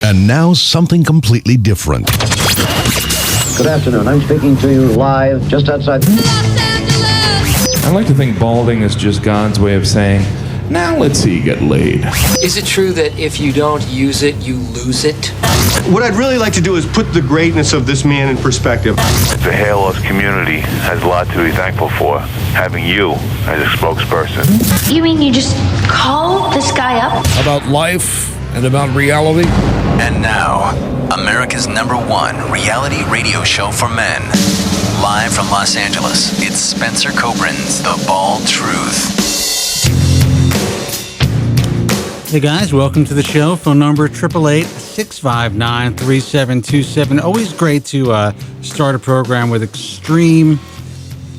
And now something completely different. Good afternoon. I'm speaking to you live just outside I like to think balding is just God's way of saying, now let's see you get laid. Is it true that if you don't use it, you lose it? What I'd really like to do is put the greatness of this man in perspective. The hair loss community has a lot to be thankful for, having you as a spokesperson. You mean you just call this guy up? About life and about reality. And now, America's #1 reality radio show for men. Live from Los Angeles, it's Spencer Kobren's The Bald Truth. Hey guys, welcome to the show. Phone number 888-659-3727. Always great to start a program with extreme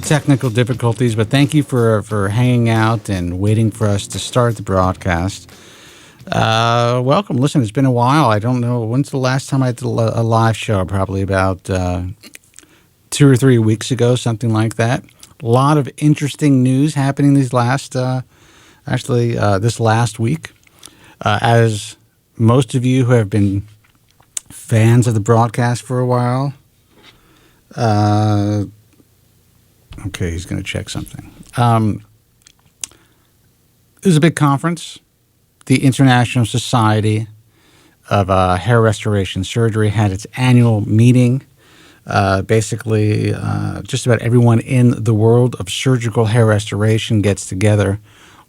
technical difficulties, but thank you for hanging out and waiting for us to start the broadcast. Welcome. Listen, it's been a while. I don't know, when's the last time I did a live show? Probably about 2 or 3 weeks ago, something like that. A lot of interesting news happening these last, this last week. As most of you who have been fans of the broadcast for a while, okay, he's going to check something. It was a big conference. The International Society of Hair Restoration Surgery had its annual meeting. Basically, just about everyone in the world of surgical hair restoration gets together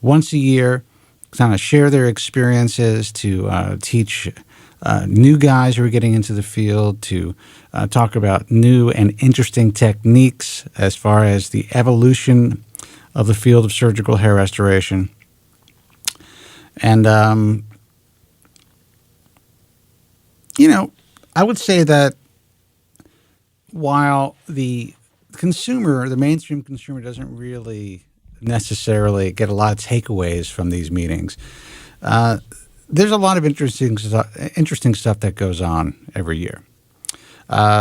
once a year, kind of share their experiences, to teach new guys who are getting into the field, to talk about new and interesting techniques as far as the evolution of the field of surgical hair restoration. And, I would say that while the mainstream consumer doesn't really necessarily get a lot of takeaways from these meetings, there's a lot of interesting stuff that goes on every year.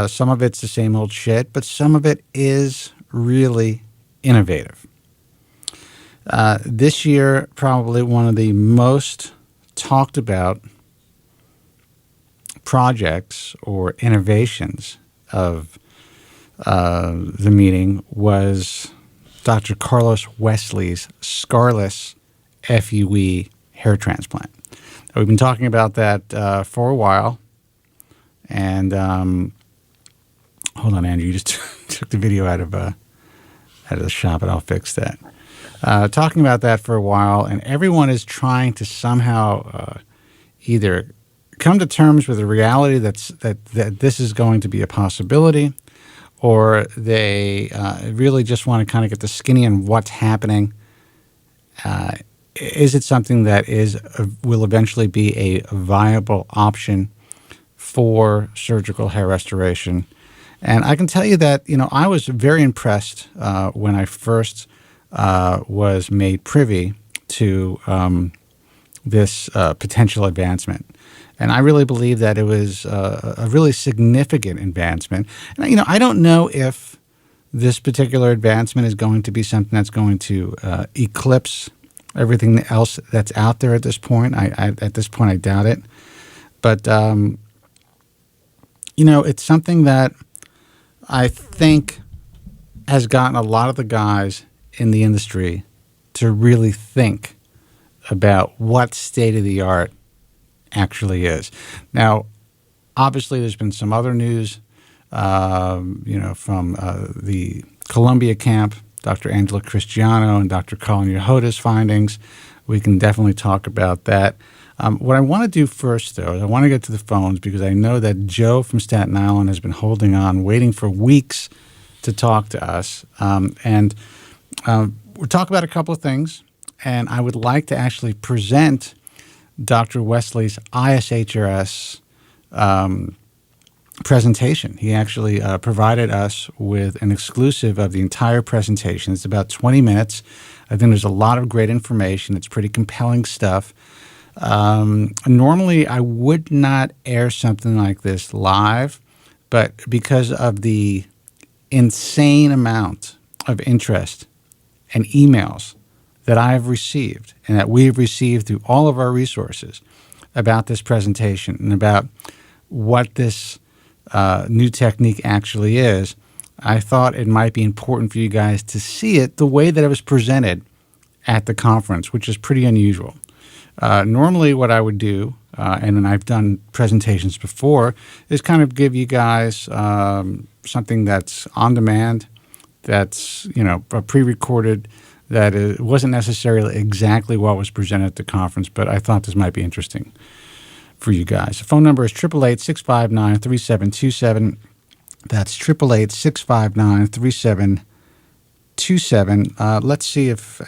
Some of it's the same old shit, but some of it is really innovative. This year, probably one of the most talked about projects or innovations of the meeting was Dr. Carlos Wesley's scarless FUE hair transplant. Now, we've been talking about that for a while. And hold on, Andrew, you just took the video out of the shop, and I'll fix that. Talking about that for a while, and everyone is trying to somehow either come to terms with the reality that this is going to be a possibility, or they really just want to kind of get the skinny on what's happening. Is it something that will eventually be a viable option for surgical hair restoration? And I can tell you that, I was very impressed when I first was made privy to this potential advancement. And I really believe that it was a really significant advancement. And, I don't know if this particular advancement is going to be something that's going to eclipse everything else that's out there at this point. At this point, I doubt it. But, it's something that I think has gotten a lot of the guys in the industry to really think about what state-of-the-art actually is. Now, obviously, there's been some other news, from the Columbia camp, Dr. Angela Cristiano and Dr. Colin Yehoda's findings. We can definitely talk about that. What I want to do first, though, is I want to get to the phones, because I know that Joe from Staten Island has been holding on, waiting for weeks to talk to us. We'll talk about a couple of things, and I would like to actually present Dr. Wesley's ISHRS presentation. He actually provided us with an exclusive of the entire presentation. It's about 20 minutes. I think there's a lot of great information. It's pretty compelling stuff. Normally, I would not air something like this live, but because of the insane amount of interest and emails that I have received and that we've received through all of our resources, about this presentation and about what this new technique actually is, I thought it might be important for you guys to see it the way that it was presented at the conference, which is pretty unusual. Normally what I would do, and I've done presentations before, is kind of give you guys something that's on demand, that's, pre-recorded, that it wasn't necessarily exactly what was presented at the conference, but I thought this might be interesting for you guys. The phone number is 888-659-3727. That's 888-659-3727. Let's see if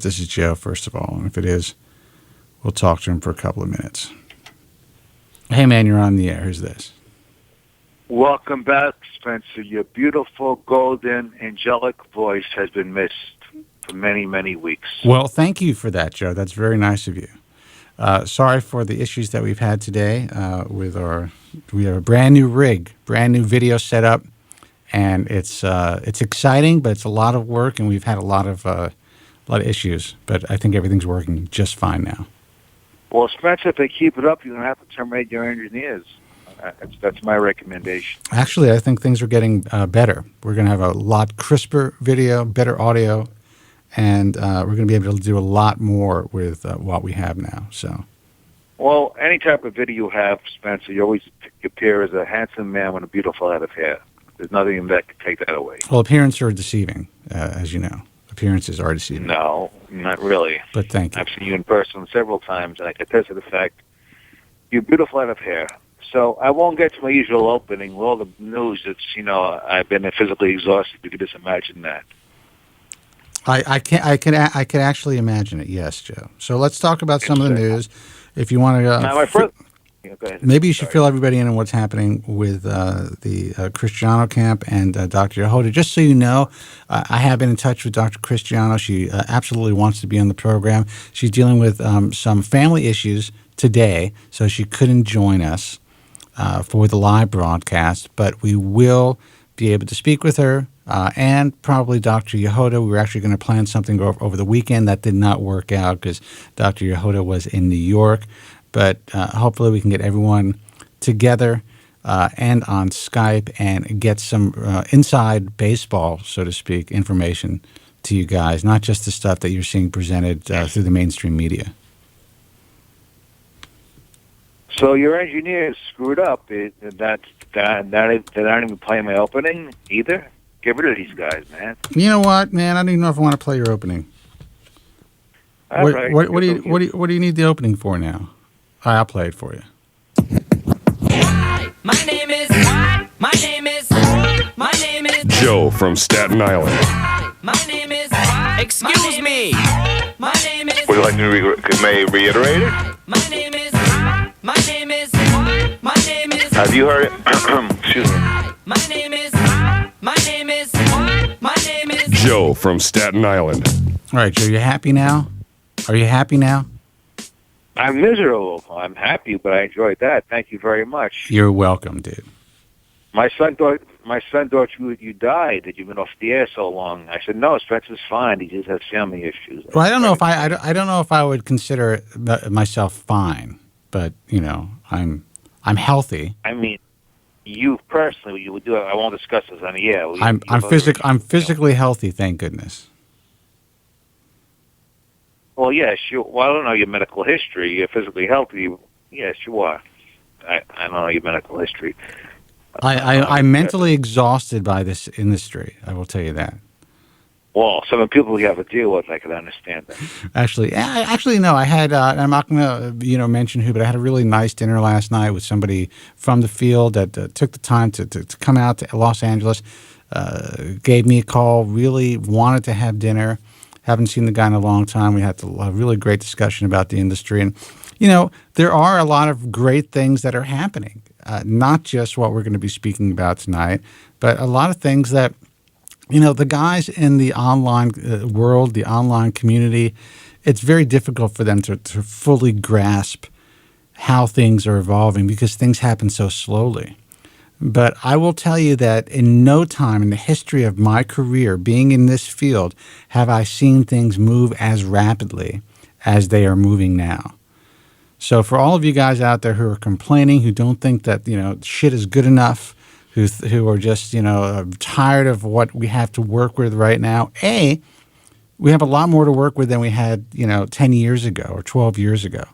this is Joe, first of all. And if it is, we'll talk to him for a couple of minutes. Hey, man, you're on the air. Who's this? Welcome back, Spencer. Your beautiful, golden, angelic voice has been missed for many, many weeks. Well, thank you for that, Joe. That's very nice of you. Sorry for the issues that we've had today we have a brand new rig, brand new video setup, and it's exciting, but it's a lot of work, and we've had a lot of issues. But I think everything's working just fine now. Well, Spencer, if they keep it up, you're going to have to terminate your engineers. That's my recommendation. Actually, I think things are getting better. We're going to have a lot crisper video, better audio, and we're going to be able to do a lot more with what we have now. So, well, any type of video you have, Spencer, you always appear as a handsome man with a beautiful head of hair. There's nothing that can take that away. Well, appearances are deceiving, as you know. Appearances are deceiving. No, not really. But thank you. I've seen you in person several times, and I can attest to the fact you're a beautiful head of hair. So I won't get to my usual opening with all the news that's, I've been physically exhausted. You can just imagine that. I can actually imagine it. Yes, Joe. So let's talk about some of the news. If you want to go ahead. Maybe you should fill everybody in on what's happening with the Cristiano camp and Dr. Yehuda. Just so you know, I have been in touch with Dr. Cristiano. She absolutely wants to be on the program. She's dealing with some family issues today, so she couldn't join us for the live broadcast, but we will be able to speak with her and probably Dr. Yehuda. We were actually going to plan something over the weekend. That did not work out because Dr. Yehuda was in New York, but hopefully we can get everyone together and on Skype and get some inside baseball, so to speak, information to you guys, not just the stuff that you're seeing presented through the mainstream media. So your engineers screwed up. They're not even playing my opening either. Get rid of these guys, man. You know what, man? I don't even know if I want to play your opening. All right. What do you need the opening for now? I'll play it for you. My name is Joe from Staten Island. My name is excuse me. My name is Would you like to reiterate it? My name is Have you heard it? Excuse me. My name is Joe from Staten Island. All right, Joe, you happy now? Are you happy now? I'm miserable. I'm happy, but I enjoyed that. Thank you very much. You're welcome, dude. My son thought you died, that you've been off the air so long. I said, no, Spencer's fine. He just has family issues. Well, I don't know if I would consider myself fine, but I'm healthy. I mean, you personally, you would do it. I won't discuss this on the air. I'm physically healthy, thank goodness. Well, yes, I don't know your medical history. You're physically healthy. Yes, you are. I don't know your medical history. I'm mentally exhausted by this industry. I will tell you that. Well, some of the people you have to deal with, I can understand that. Actually, no. I had, I'm not going to, mention who, but I had a really nice dinner last night with somebody from the field that took the time to come out to Los Angeles, gave me a call, really wanted to have dinner. Haven't seen the guy in a long time. We had a really great discussion about the industry. And, there are a lot of great things that are happening, not just what we're going to be speaking about tonight, but a lot of things that, the guys in the online world, the online community, it's very difficult for them to fully grasp how things are evolving because things happen so slowly. But I will tell you that in no time in the history of my career being in this field have I seen things move as rapidly as they are moving now. So for all of you guys out there who are complaining, who don't think that, shit is good enough, who are just, tired of what we have to work with right now, we have a lot more to work with than we had, 10 years ago or 12 years ago,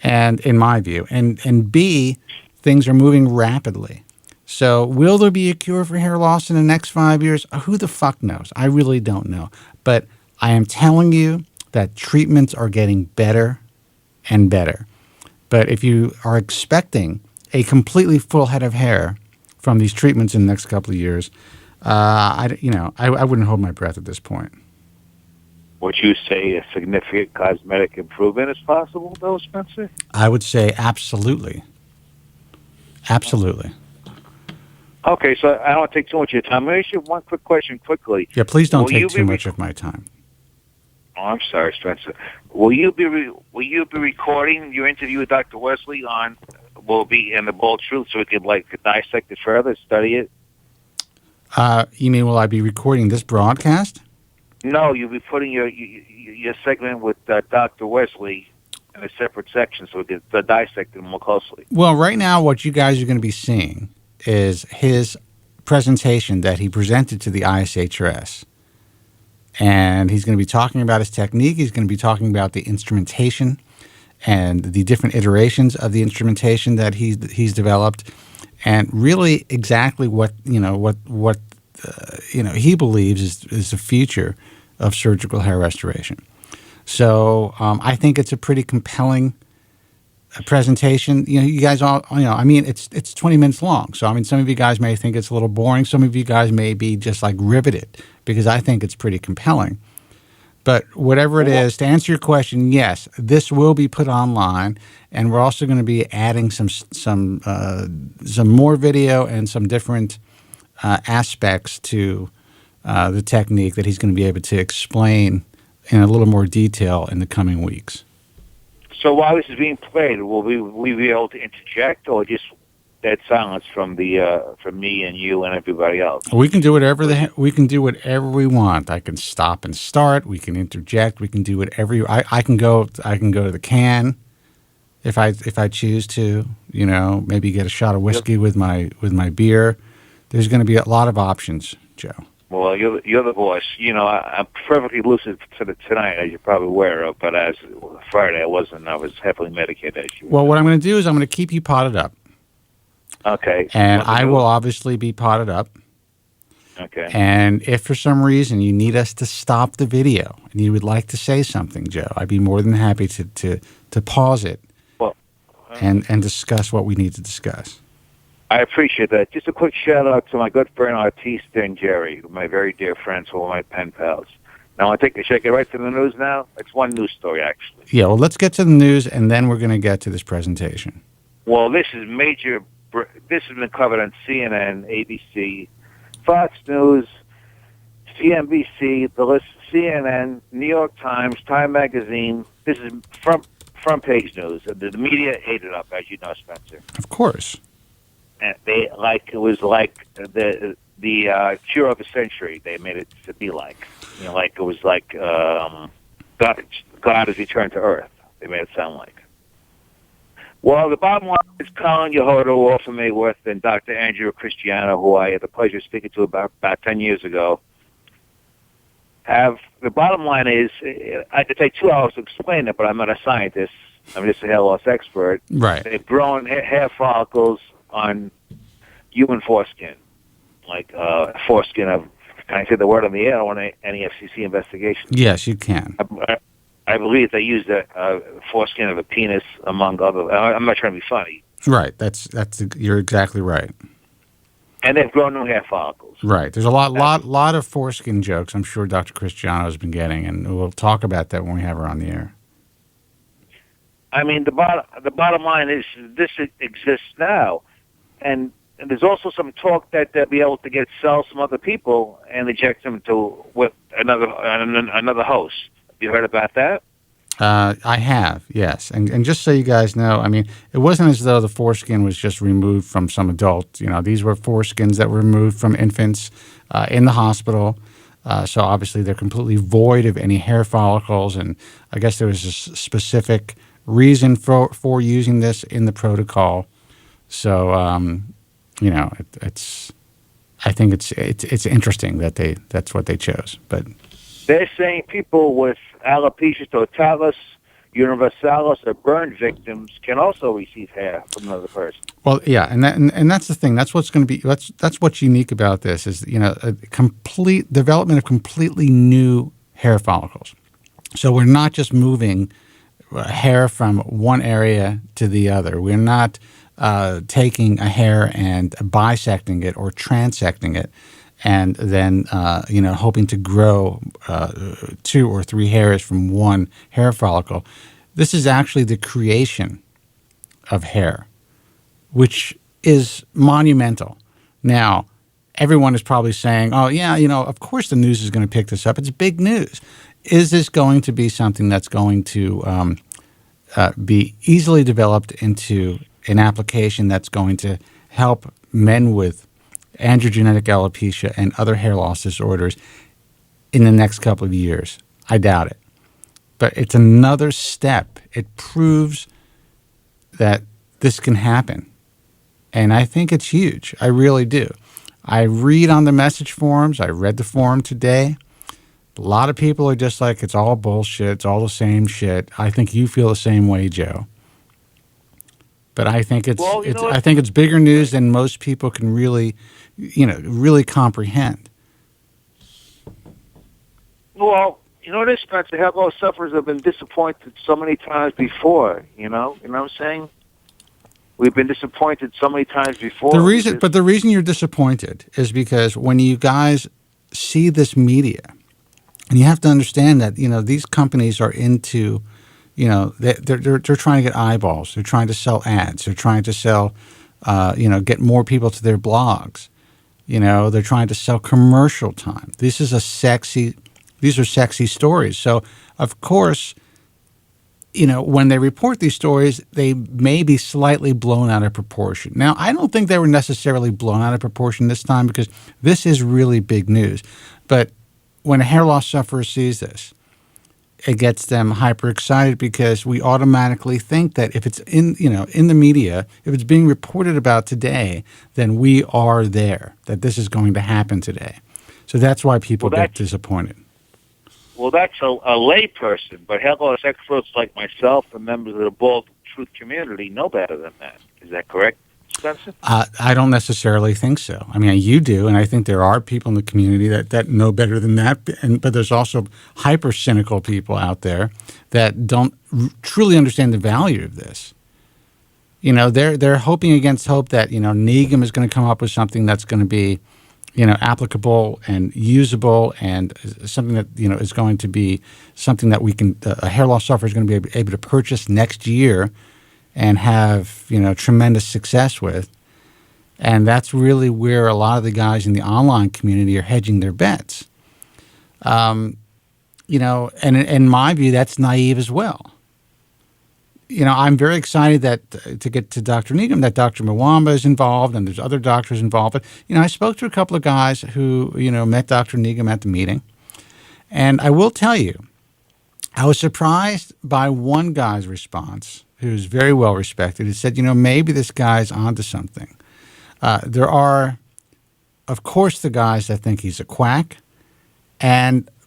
and in my view. And B, things are moving rapidly. So will there be a cure for hair loss in the next 5 years? Who the fuck knows? I really don't know. But I am telling you that treatments are getting better and better. But if you are expecting a completely full head of hair from these treatments in the next couple of years, I wouldn't hold my breath at this point. Would you say a significant cosmetic improvement is possible, though, Spencer? I would say absolutely. Absolutely. Okay, so I don't want to take too much of your time. Let me ask you one quick question quickly. Yeah, please don't take too much of my time. Oh, I'm sorry, Spencer. Will you be recording your interview with Dr. Wesley will be in the Bold Truth so we could dissect it further, study it? You mean will I be recording this broadcast? No, you'll be putting your segment with Dr. Wesley in a separate section so we can dissect it more closely. Well, right now what you guys are going to be seeing is his presentation that he presented to the ISHRS. And he's going to be talking about his technique. He's going to be talking about the instrumentation and the different iterations of the instrumentation that he's developed, and really exactly what he believes is the future of surgical hair restoration. So I think it's a pretty compelling presentation. You guys all, it's 20 minutes long. So, some of you guys may think it's a little boring. Some of you guys may be just riveted because I think it's pretty compelling. But whatever it is, to answer your question, yes, this will be put online, and we're also going to be adding some more video and some different aspects to the technique that he's going to be able to explain in a little more detail in the coming weeks. So while this is being played, will we be able to interject, or just dead silence from me and you and everybody else? We can do whatever we want. I can stop and start. We can interject. We can do whatever. I can go to the can if I choose to. Maybe get a shot of whiskey with my beer. There's going to be a lot of options, Joe. Well, you're the boss. I'm perfectly lucid tonight, as you're probably aware of. But as Friday, I wasn't. I was heavily medicated. Well, what I'm going to do is I'm going to keep you potted up. Okay. And I will obviously be potted up. Okay. And if for some reason you need us to stop the video and you would like to say something, Joe, I'd be more than happy to pause it and discuss what we need to discuss. I appreciate that. Just a quick shout-out to my good friend Artiste and Jerry, my very dear friends, who are my pen pals. Now, should I get right to the news now? It's one news story, actually. Yeah, well, let's get to the news, and then we're going to get to this presentation. Well, this is major. This has been covered on CNN, ABC, Fox News, CNBC, the list, CNN, New York Times, Time Magazine. This is front page news. The media ate it up, as you know, Spencer. Of course. And it was like the cure of the century. They made it to be like, it was like God has returned to Earth. They made it sound like. Well, the bottom line is Colin Yehoda, Walter Mayworth, and Dr. Andrew Cristiano, who I had the pleasure of speaking to about 10 years ago, the bottom line is, I could take 2 hours to explain it, but I'm not a scientist. I'm just a hair loss expert. Right. They've grown hair follicles on human foreskin, like foreskin of, can I say the word on the air? I don't want any FCC investigation. Yes, you can. I believe they use the foreskin of a penis, among other. I'm not trying to be funny. Right. You're exactly right. And they've grown new hair follicles. Right. There's a lot of foreskin jokes I'm sure Dr. Cristiano has been getting, and we'll talk about that when we have her on the air. The bottom line is this exists now, and there's also some talk that they'll be able to get cells from other people and inject them with another host. Have you heard about that? I have, yes. And just so you guys know, it wasn't as though the foreskin was just removed from some adult. These were foreskins that were removed from infants in the hospital. So obviously they're completely void of any hair follicles. And I guess there was a specific reason for using this in the protocol. So, I think it's interesting that that's what they chose. But they're saying people with alopecia totalis, universalis, or burn victims can also receive hair from another person. Well, yeah, and that's the thing. That's what's going to be. That's what's unique about this is a complete development of completely new hair follicles. So we're not just moving hair from one area to the other. We're not taking a hair and bisecting it or transecting it, and then hoping to grow 2 or 3 hairs from one hair follicle. This is actually the creation of hair, which is monumental. Now, everyone is probably saying, "Oh, yeah, of course the news is going to pick this up. It's big news." Is this going to be something that's going to be easily developed into an application that's going to help men with androgenetic alopecia and other hair loss disorders in the next couple of years? I doubt it. But it's another step. It proves that this can happen. And I think it's huge. I really do. I read on the message forums. I read the forum today. A lot of people are just like, it's all bullshit. It's all the same shit. I think you feel the same way, Joe. But I think I think it's bigger news than most people can really comprehend. Well, this, Spencer, hair loss sufferers have been disappointed so many times before. You know what I'm saying? We've been disappointed so many times before. The reason you're disappointed is because when you guys see this media, and you have to understand that these companies are into, they're trying to get eyeballs. They're trying to sell ads. They're trying to sell, get more people to their blogs. They're trying to sell commercial time. These are sexy stories. So of course, when they report these stories, they may be slightly blown out of proportion. Now, I don't think they were necessarily blown out of proportion this time because this is really big news. But when a hair loss sufferer sees this, it gets them hyper excited because we automatically think that if it's in the media, if it's being reported about today, then we are there, that this is going to happen today. So that's why people get disappointed. Well, that's a lay person, but hair loss experts like myself and members of the Bald Truth community know better than that. Is that correct, Spencer? I don't necessarily think so. I mean, you do, and I think there are people in the community that know better than that. But there's also hyper cynical people out there that don't truly understand the value of this. They're hoping against hope that Needham is going to come up with something that's going to be applicable and usable, and something that is going to be something that we can a hair loss sufferer is going to be able to purchase next year and have tremendous success with. And that's really where a lot of the guys in the online community are hedging their bets. And in my view, that's naive as well. I'm very excited to get to Dr. Needham, that Dr. Mwamba is involved and there's other doctors involved. But, I spoke to a couple of guys who, met Dr. Needham at the meeting. And I will tell you, I was surprised by one guy's response, who's very well respected. He said, maybe this guy's onto something. There are, of course, the guys that think he's a quack.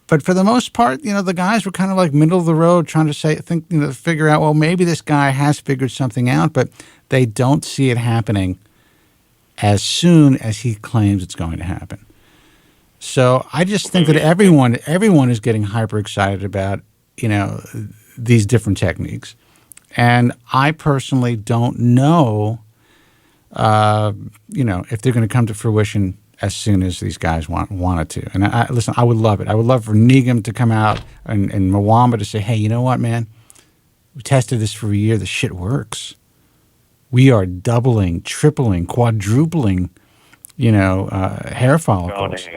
But for the most part, the guys were kind of like middle of the road, trying to figure out, well, maybe this guy has figured something out, but they don't see it happening as soon as he claims it's going to happen. So I just think that everyone is getting hyper excited about, these different techniques. And I personally don't know, if they're going to come to fruition as soon as these guys wanted to. And I would love it. I would love for Needham to come out and Mwamba to say, hey, you know what, man? We tested this for a year. The shit works. We are doubling, tripling, quadrupling, hair follicles.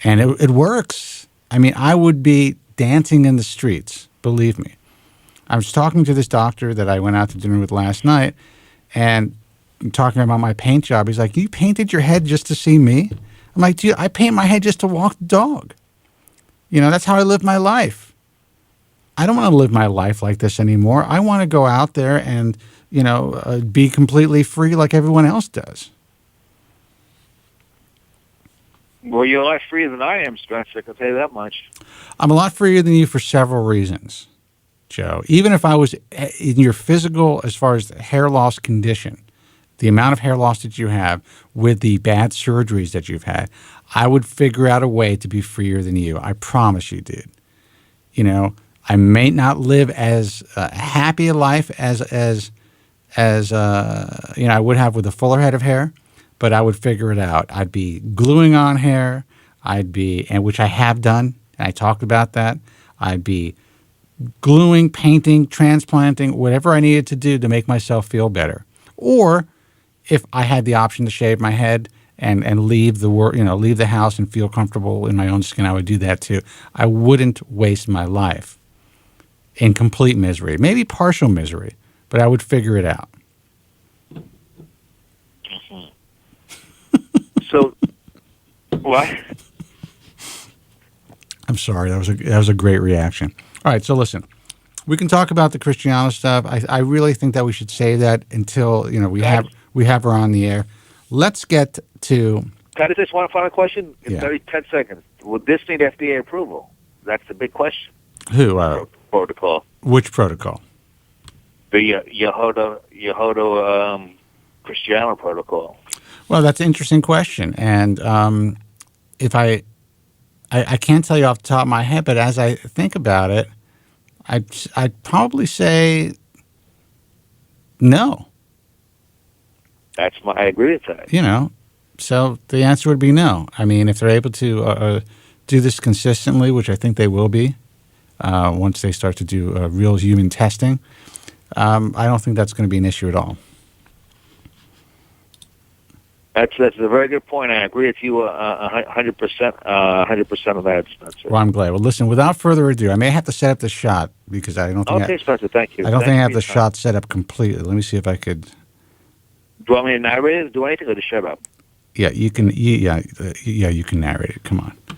And it works. I mean, I would be dancing in the streets, believe me. I was talking to this doctor that I went out to dinner with last night, and talking about my paint job. He's like, you painted your head just to see me? I'm like, dude, I paint my head just to walk the dog. That's how I live my life. I don't want to live my life like this anymore. I want to go out there and, be completely free like everyone else does. Well, you're a lot freer than I am, Spencer. I can tell you that much. I'm a lot freer than you for several reasons, Joe. Even if I was in your physical, as far as the hair loss condition, the amount of hair loss that you have with the bad surgeries that you've had, I would figure out a way to be freer than you. I promise you, dude. I may not live as happy a life as I would have with a fuller head of hair, but I would figure it out. I'd be gluing on hair. Which I have done, and I talked about that. I'd be gluing, painting, transplanting, whatever I needed to do to make myself feel better. Or if I had the option to shave my head and leave leave the house and feel comfortable in my own skin, I would do that too. I wouldn't waste my life in complete misery, maybe partial misery, but I would figure it out. So, what? I'm sorry. That was a great reaction. All right. So listen, we can talk about the Cristiano stuff. I really think that we should save that until we have her on the air. Let's get to. Can I just one final question? In Yeah. 10 seconds. Would this need FDA approval? That's the big question. Who? Protocol. Which protocol? The Yehodo Cristiano protocol. Well, that's an interesting question, and if I can't tell you off the top of my head, but as I think about it, I'd probably say no. I agree with that. So the answer would be no. I mean, if they're able to do this consistently, which I think they will be, once they start to do real human testing, I don't think that's going to be an issue at all. That's a very good point. I agree with you 100%. 100% of that, Spencer. Well, I'm glad. Well, listen, without further ado, I may have to set up the shot because I don't think. Okay, Spencer, thank you. I don't Thank think I you have for the your time. shot set up completely. Let me see if I could. Do you want me to narrate it? Do anything or to shut up? Yeah, you can. You can narrate it. Come on. All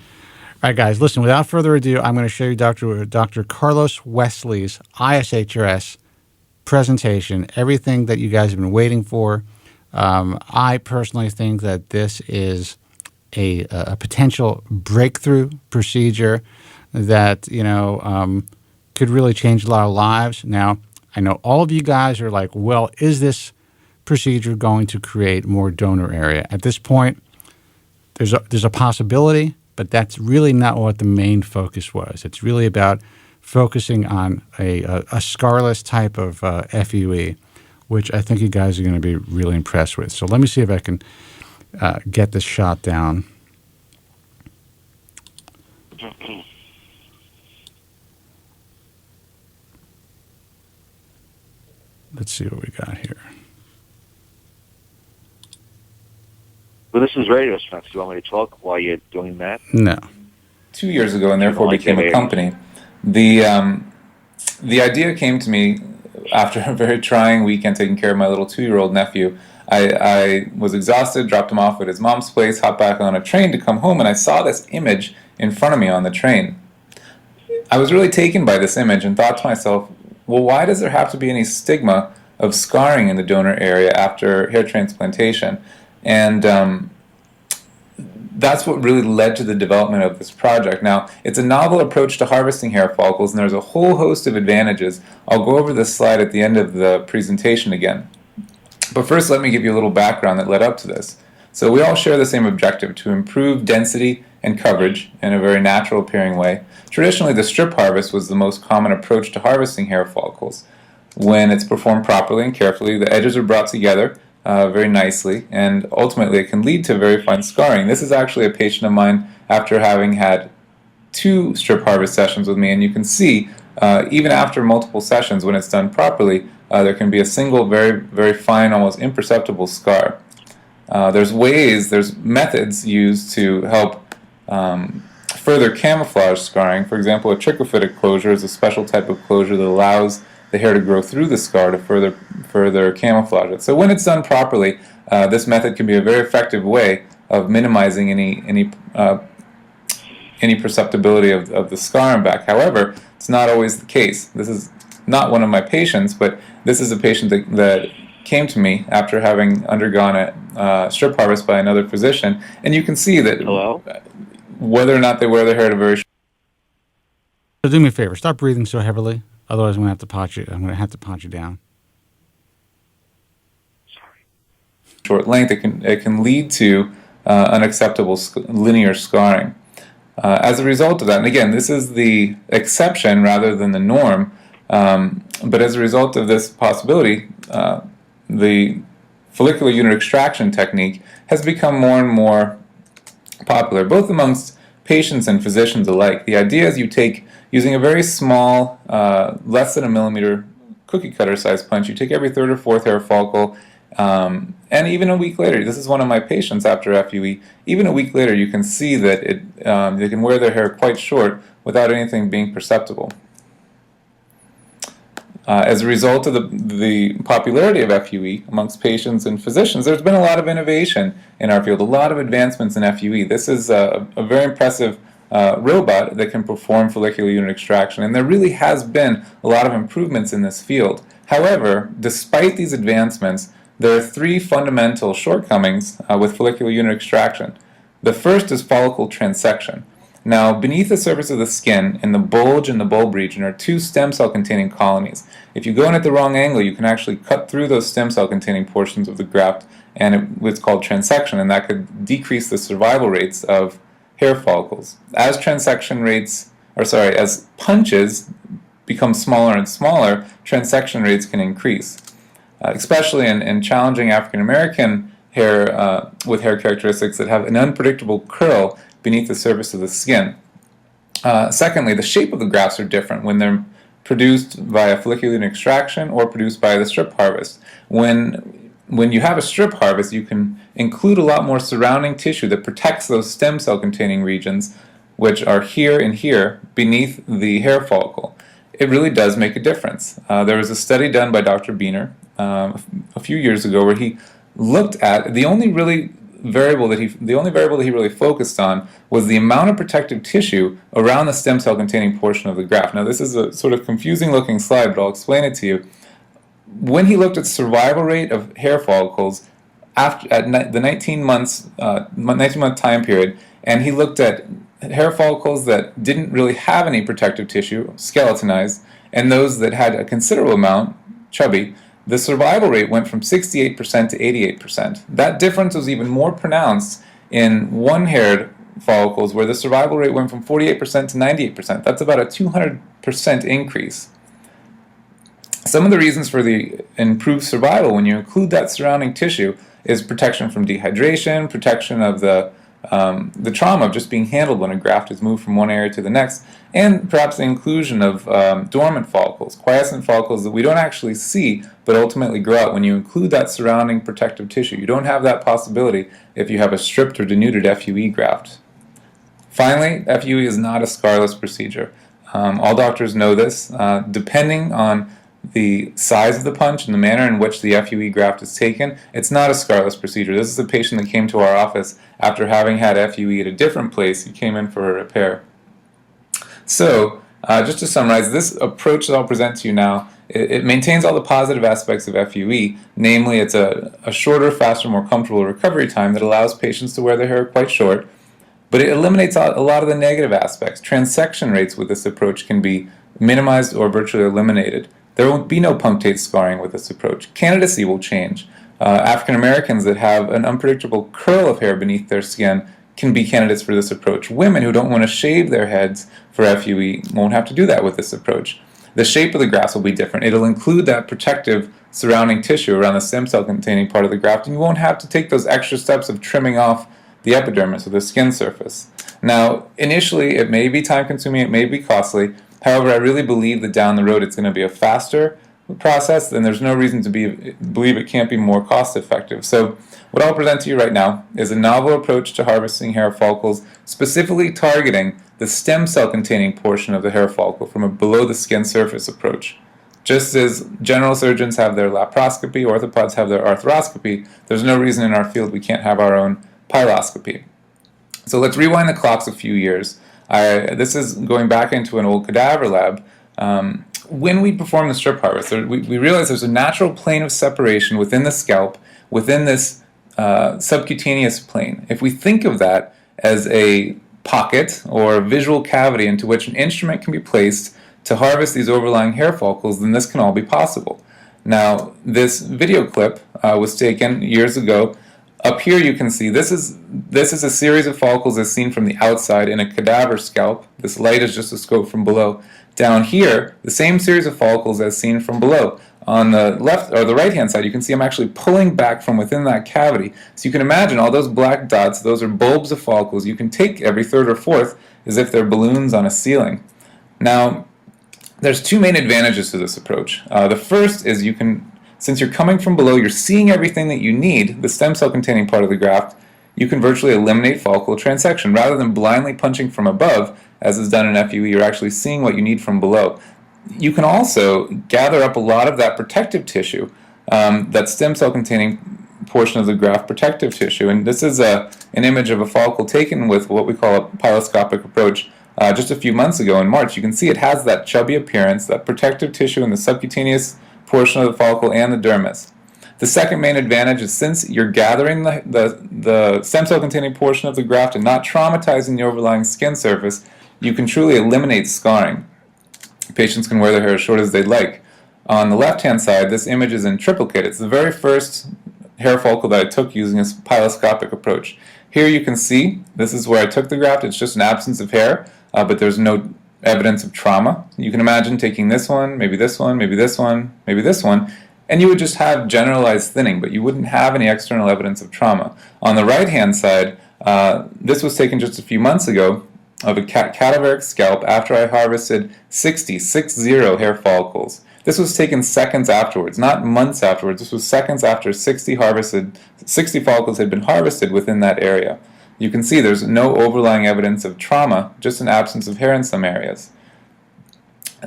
right, guys. Listen. Without further ado, I'm going to show you Dr. Carlos Wesley's ISHRS presentation. Everything that you guys have been waiting for. I personally think that this is a potential breakthrough procedure that could really change a lot of lives. Now, I know all of you guys are like, well, is this procedure going to create more donor area? At this point, there's a possibility, but that's really not what the main focus was. It's really about focusing on a scarless type of FUE, which I think you guys are going to be really impressed with. So let me see if I can get this shot down. Let's see what we got here. Well, this is radio, Spencer. Do you want me to talk while you're doing that? No. 2 years ago, and therefore became a company. The idea came to me after a very trying weekend taking care of my little 2-year-old nephew. I was exhausted, dropped him off at his mom's place, hopped back on a train to come home, and I saw this image in front of me on the train. I was really taken by this image and thought to myself, well, why does there have to be any stigma of scarring in the donor area after hair transplantation? And that's what really led to the development of this project. Now, it's a novel approach to harvesting hair follicles, and there's a whole host of advantages. I'll go over this slide at the end of the presentation again. But first, let me give you a little background that led up to this. So we all share the same objective, to improve density and coverage in a very natural appearing way. Traditionally, the strip harvest was the most common approach to harvesting hair follicles. When it's performed properly and carefully, the edges are brought together very nicely, and ultimately it can lead to very fine scarring. This is actually a patient of mine after having had 2 strip harvest sessions with me, and you can see even after multiple sessions, when it's done properly, there can be a single very, very fine, almost imperceptible scar. There's methods used to help further camouflage scarring. For example, a trichophytic closure is a special type of closure that allows the hair to grow through the scar to further camouflage it. So when it's done properly, this method can be a very effective way of minimizing any perceptibility of the scar and back. However, It's not always the case. This is not one of my patients, but this is a patient that came to me after having undergone a strip harvest by another physician, and you can see that whether or not they wear their hair at a very So do me a favor, stop breathing so heavily. Otherwise, I'm going to have to pot you. I'm going to have to pot you down. short length, it can lead to unacceptable linear scarring. As a result of that, and again, this is the exception rather than the norm, but as a result of this possibility, the follicular unit extraction technique has become more and more popular, both amongst patients and physicians alike. The idea is you take, using a very small, less than a millimeter cookie cutter size punch, you take every third or fourth hair follicle, and even a week later, this is one of my patients after FUE, even a week later you can see that they can wear their hair quite short without anything being perceptible. As a result of the popularity of FUE amongst patients and physicians, there's been a lot of innovation in our field, a lot of advancements in FUE. This is a very impressive robot that can perform follicular unit extraction, and there really has been a lot of improvements in this field. However, despite these advancements, there are three fundamental shortcomings with follicular unit extraction. The first is follicle transection. Now, beneath the surface of the skin, in the bulge and the bulb region, are two stem cell containing colonies. If you go in at the wrong angle, you can actually cut through those stem cell containing portions of the graft, and it's called transection, and that could decrease the survival rates of hair follicles. As as punches become smaller and smaller, transection rates can increase. Especially in challenging African American hair with hair characteristics that have an unpredictable curl beneath the surface of the skin. Secondly, the shape of the grafts are different when they're produced via follicular unit extraction or produced by the strip harvest. When you have a strip harvest, you can include a lot more surrounding tissue that protects those stem cell containing regions, which are here and here beneath the hair follicle. It really does make a difference. There was a study done by Dr. Biener a few years ago where he looked at the only variable that he really focused on was the amount of protective tissue around the stem cell containing portion of the graft. Now, this is a sort of confusing looking slide, but I'll explain it to you. When he looked at survival rate of hair follicles at the 19-month time period, and he looked at hair follicles that didn't really have any protective tissue, skeletonized, and those that had a considerable amount, chubby, the survival rate went from 68% to 88%. That difference was even more pronounced in one-haired follicles, where the survival rate went from 48% to 98%. That's about a 200% increase. Some of the reasons for the improved survival when you include that surrounding tissue is protection from dehydration, protection of the trauma of just being handled when a graft is moved from one area to the next, and perhaps the inclusion of dormant follicles, quiescent follicles that we don't actually see but ultimately grow out when you include that surrounding protective tissue. You don't have that possibility if you have a stripped or denuded FUE graft. Finally, FUE is not a scarless procedure. All doctors know this. Depending on the size of the punch and the manner in which the FUE graft is taken, it's not a scarless procedure. This is a patient that came to our office after having had FUE at a different place. He came in for a repair. So, just to summarize, this approach that I'll present to you now, it maintains all the positive aspects of FUE, namely it's a shorter, faster, more comfortable recovery time that allows patients to wear their hair quite short, but it eliminates a lot of the negative aspects. Transection rates with this approach can be minimized or virtually eliminated. There won't be no punctate scarring with this approach. Candidacy will change. African Americans that have an unpredictable curl of hair beneath their skin can be candidates for this approach. Women who don't want to shave their heads for FUE won't have to do that with this approach. The shape of the grafts will be different. It'll include that protective surrounding tissue around the stem cell containing part of the graft, and you won't have to take those extra steps of trimming off the epidermis or the skin surface. Now, initially, it may be time consuming, it may be costly. However, I really believe that down the road it's going to be a faster process, and there's no reason to believe it can't be more cost effective. So what I'll present to you right now is a novel approach to harvesting hair follicles, specifically targeting the stem cell containing portion of the hair follicle from a below the skin surface approach. Just as general surgeons have their laparoscopy, orthopods have their arthroscopy, there's no reason in our field we can't have our own piloscopy. So let's rewind the clocks a few years. This is going back into an old cadaver lab When we perform the strip harvest, we realize there's a natural plane of separation within the scalp, within this subcutaneous plane. If we think of that as a pocket or a visual cavity into which an instrument can be placed to harvest these overlying hair follicles, then this can all be possible. Now, this video clip was taken years ago. Up here you can see this is a series of follicles as seen from the outside in a cadaver scalp. This light is just a scope from below. Down here, the same series of follicles as seen from below. On the left or the right hand side, you can see I'm actually pulling back from within that cavity. So you can imagine all those black dots, those are bulbs of follicles. You can take every third or fourth as if they're balloons on a ceiling. Now, there's two main advantages to this approach. The first is since you're coming from below, you're seeing everything that you need, the stem cell containing part of the graft, you can virtually eliminate follicle transection. Rather than blindly punching from above, as is done in FUE, you're actually seeing what you need from below. You can also gather up a lot of that protective tissue, that stem cell containing portion of the graft protective tissue. And this is an image of a follicle taken with what we call a piloscopic approach just a few months ago in March. You can see it has that chubby appearance, that protective tissue in the subcutaneous portion of the follicle and the dermis. The second main advantage is since you're gathering the stem cell containing portion of the graft and not traumatizing the overlying skin surface, you can truly eliminate scarring. Patients can wear their hair as short as they'd like. On the left-hand side, this image is in triplicate. It's the very first hair follicle that I took using a piloscopic approach. Here you can see, this is where I took the graft. It's just an absence of hair, but there's no evidence of trauma. You can imagine taking this one, maybe this one, maybe this one, maybe this one, and you would just have generalized thinning, but you wouldn't have any external evidence of trauma. On the right-hand side, this was taken just a few months ago of a cadaveric scalp after I harvested 60 hair follicles. This was taken seconds afterwards, not months afterwards. This was seconds after 60 follicles had been harvested within that area. You can see there's no overlying evidence of trauma, just an absence of hair in some areas.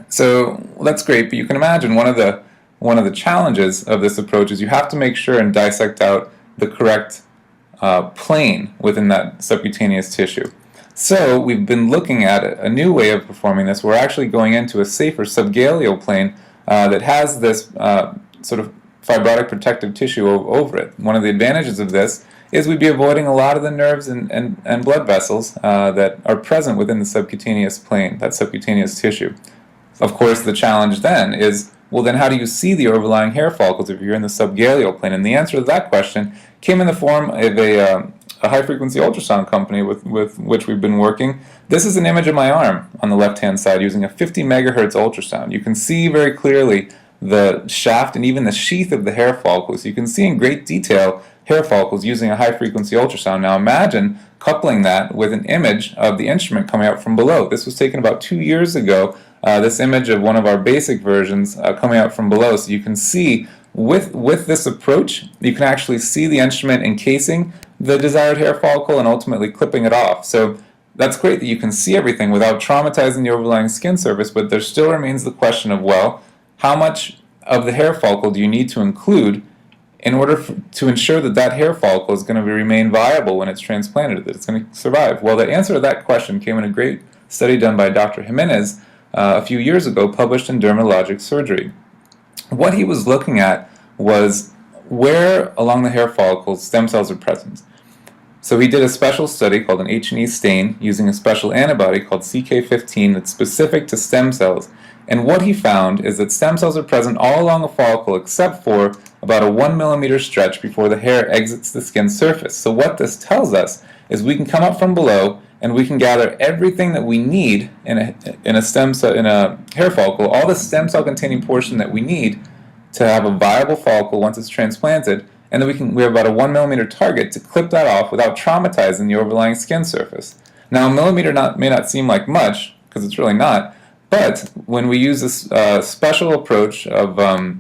So that's great, but you can imagine one of the challenges of this approach is you have to make sure and dissect out the correct plane within that subcutaneous tissue. So we've been looking at a new way of performing this. We're actually going into a safer subgaleal plane that has this sort of fibrotic protective tissue over it. One of the advantages of this is we'd be avoiding a lot of the nerves and blood vessels that are present within the subcutaneous plane, that subcutaneous tissue. Of course, the challenge then is, well, then how do you see the overlying hair follicles if you're in the subgaleal plane? And the answer to that question came in the form of a high-frequency ultrasound company with which we've been working. This is an image of my arm on the left-hand side using a 50 megahertz ultrasound. You can see very clearly the shaft and even the sheath of the hair follicles. You can see in great detail hair follicles using a high-frequency ultrasound. Now imagine coupling that with an image of the instrument coming out from below. This was taken about 2 years ago, this image of one of our basic versions coming out from below. So you can see with this approach, you can actually see the instrument encasing the desired hair follicle and ultimately clipping it off. So that's great that you can see everything without traumatizing the overlying skin surface, but there still remains the question of, well, how much of the hair follicle do you need to include in order to ensure that that hair follicle is going to remain viable when it's transplanted, that it's going to survive? Well, the answer to that question came in a great study done by Dr. Jimenez a few years ago, published in Dermatologic Surgery. What he was looking at was where along the hair follicles stem cells are present. So he did a special study called an H&E stain using a special antibody called CK15 that's specific to stem cells. And what he found is that stem cells are present all along a follicle except for about a 1 millimeter stretch before the hair exits the skin surface. So what this tells us is we can come up from below and we can gather everything that we need in a hair follicle, all the stem cell containing portion that we need to have a viable follicle once it's transplanted, and then we have about a 1 millimeter target to clip that off without traumatizing the overlying skin surface. Now, a millimeter may not seem like much, because it's really not, but when we use this special approach of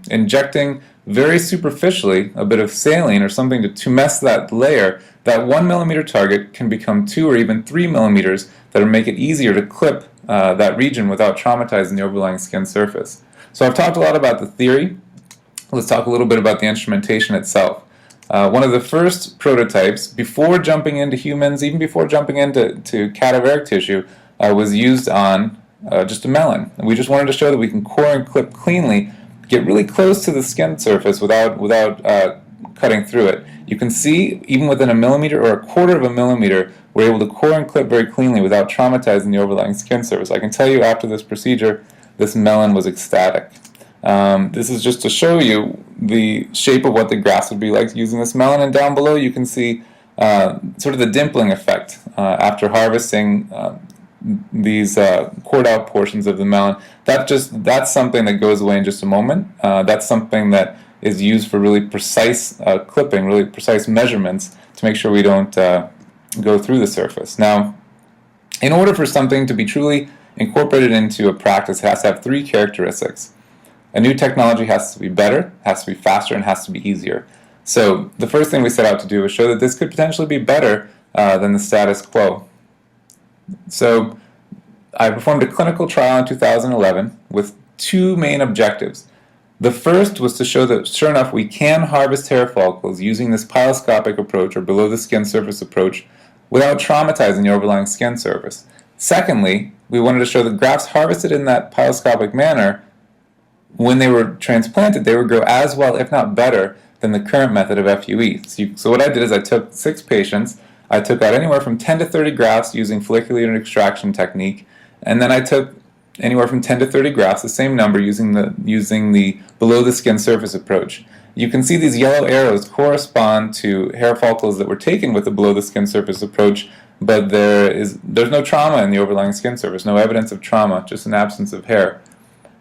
injecting very superficially a bit of saline or something to mess that layer, that 1 millimeter target can become 2 or even 3 millimeters that will make it easier to clip that region without traumatizing the overlying skin surface. So I've talked a lot about the theory. Let's talk a little bit about the instrumentation itself. One of the first prototypes, before jumping into humans, even before jumping into cadaveric tissue, was used on just a melon. And we just wanted to show that we can core and clip cleanly, get really close to the skin surface without cutting through it. You can see, even within a millimeter or a quarter of a millimeter, we're able to core and clip very cleanly without traumatizing the overlying skin surface. I can tell you after this procedure, this melon was ecstatic. This is just to show you the shape of what the grafts would be like using this melon. And down below you can see sort of the dimpling effect after harvesting these cored out portions of the melon. That's something that goes away in just a moment. That's something that is used for really precise clipping, really precise measurements to make sure we don't go through the surface. Now, in order for something to be truly incorporated into a practice, it has to have three characteristics. A new technology has to be better, has to be faster, and has to be easier. So the first thing we set out to do was show that this could potentially be better than the status quo. So I performed a clinical trial in 2011 with two main objectives. The first was to show that, sure enough, we can harvest hair follicles using this piloscopic approach or below the skin surface approach without traumatizing the overlying skin surface. Secondly, we wanted to show that grafts harvested in that piloscopic manner, when they were transplanted, they would grow as well, if not better, than the current method of FUE. So what I did is I took 6 patients, I took out anywhere from 10 to 30 grafts using follicular unit extraction technique, and then I took anywhere from 10 to 30 grafts, the same number, using the below the skin surface approach. You can see these yellow arrows correspond to hair follicles that were taken with the below the skin surface approach, but there's no trauma in the overlying skin surface, no evidence of trauma, just an absence of hair.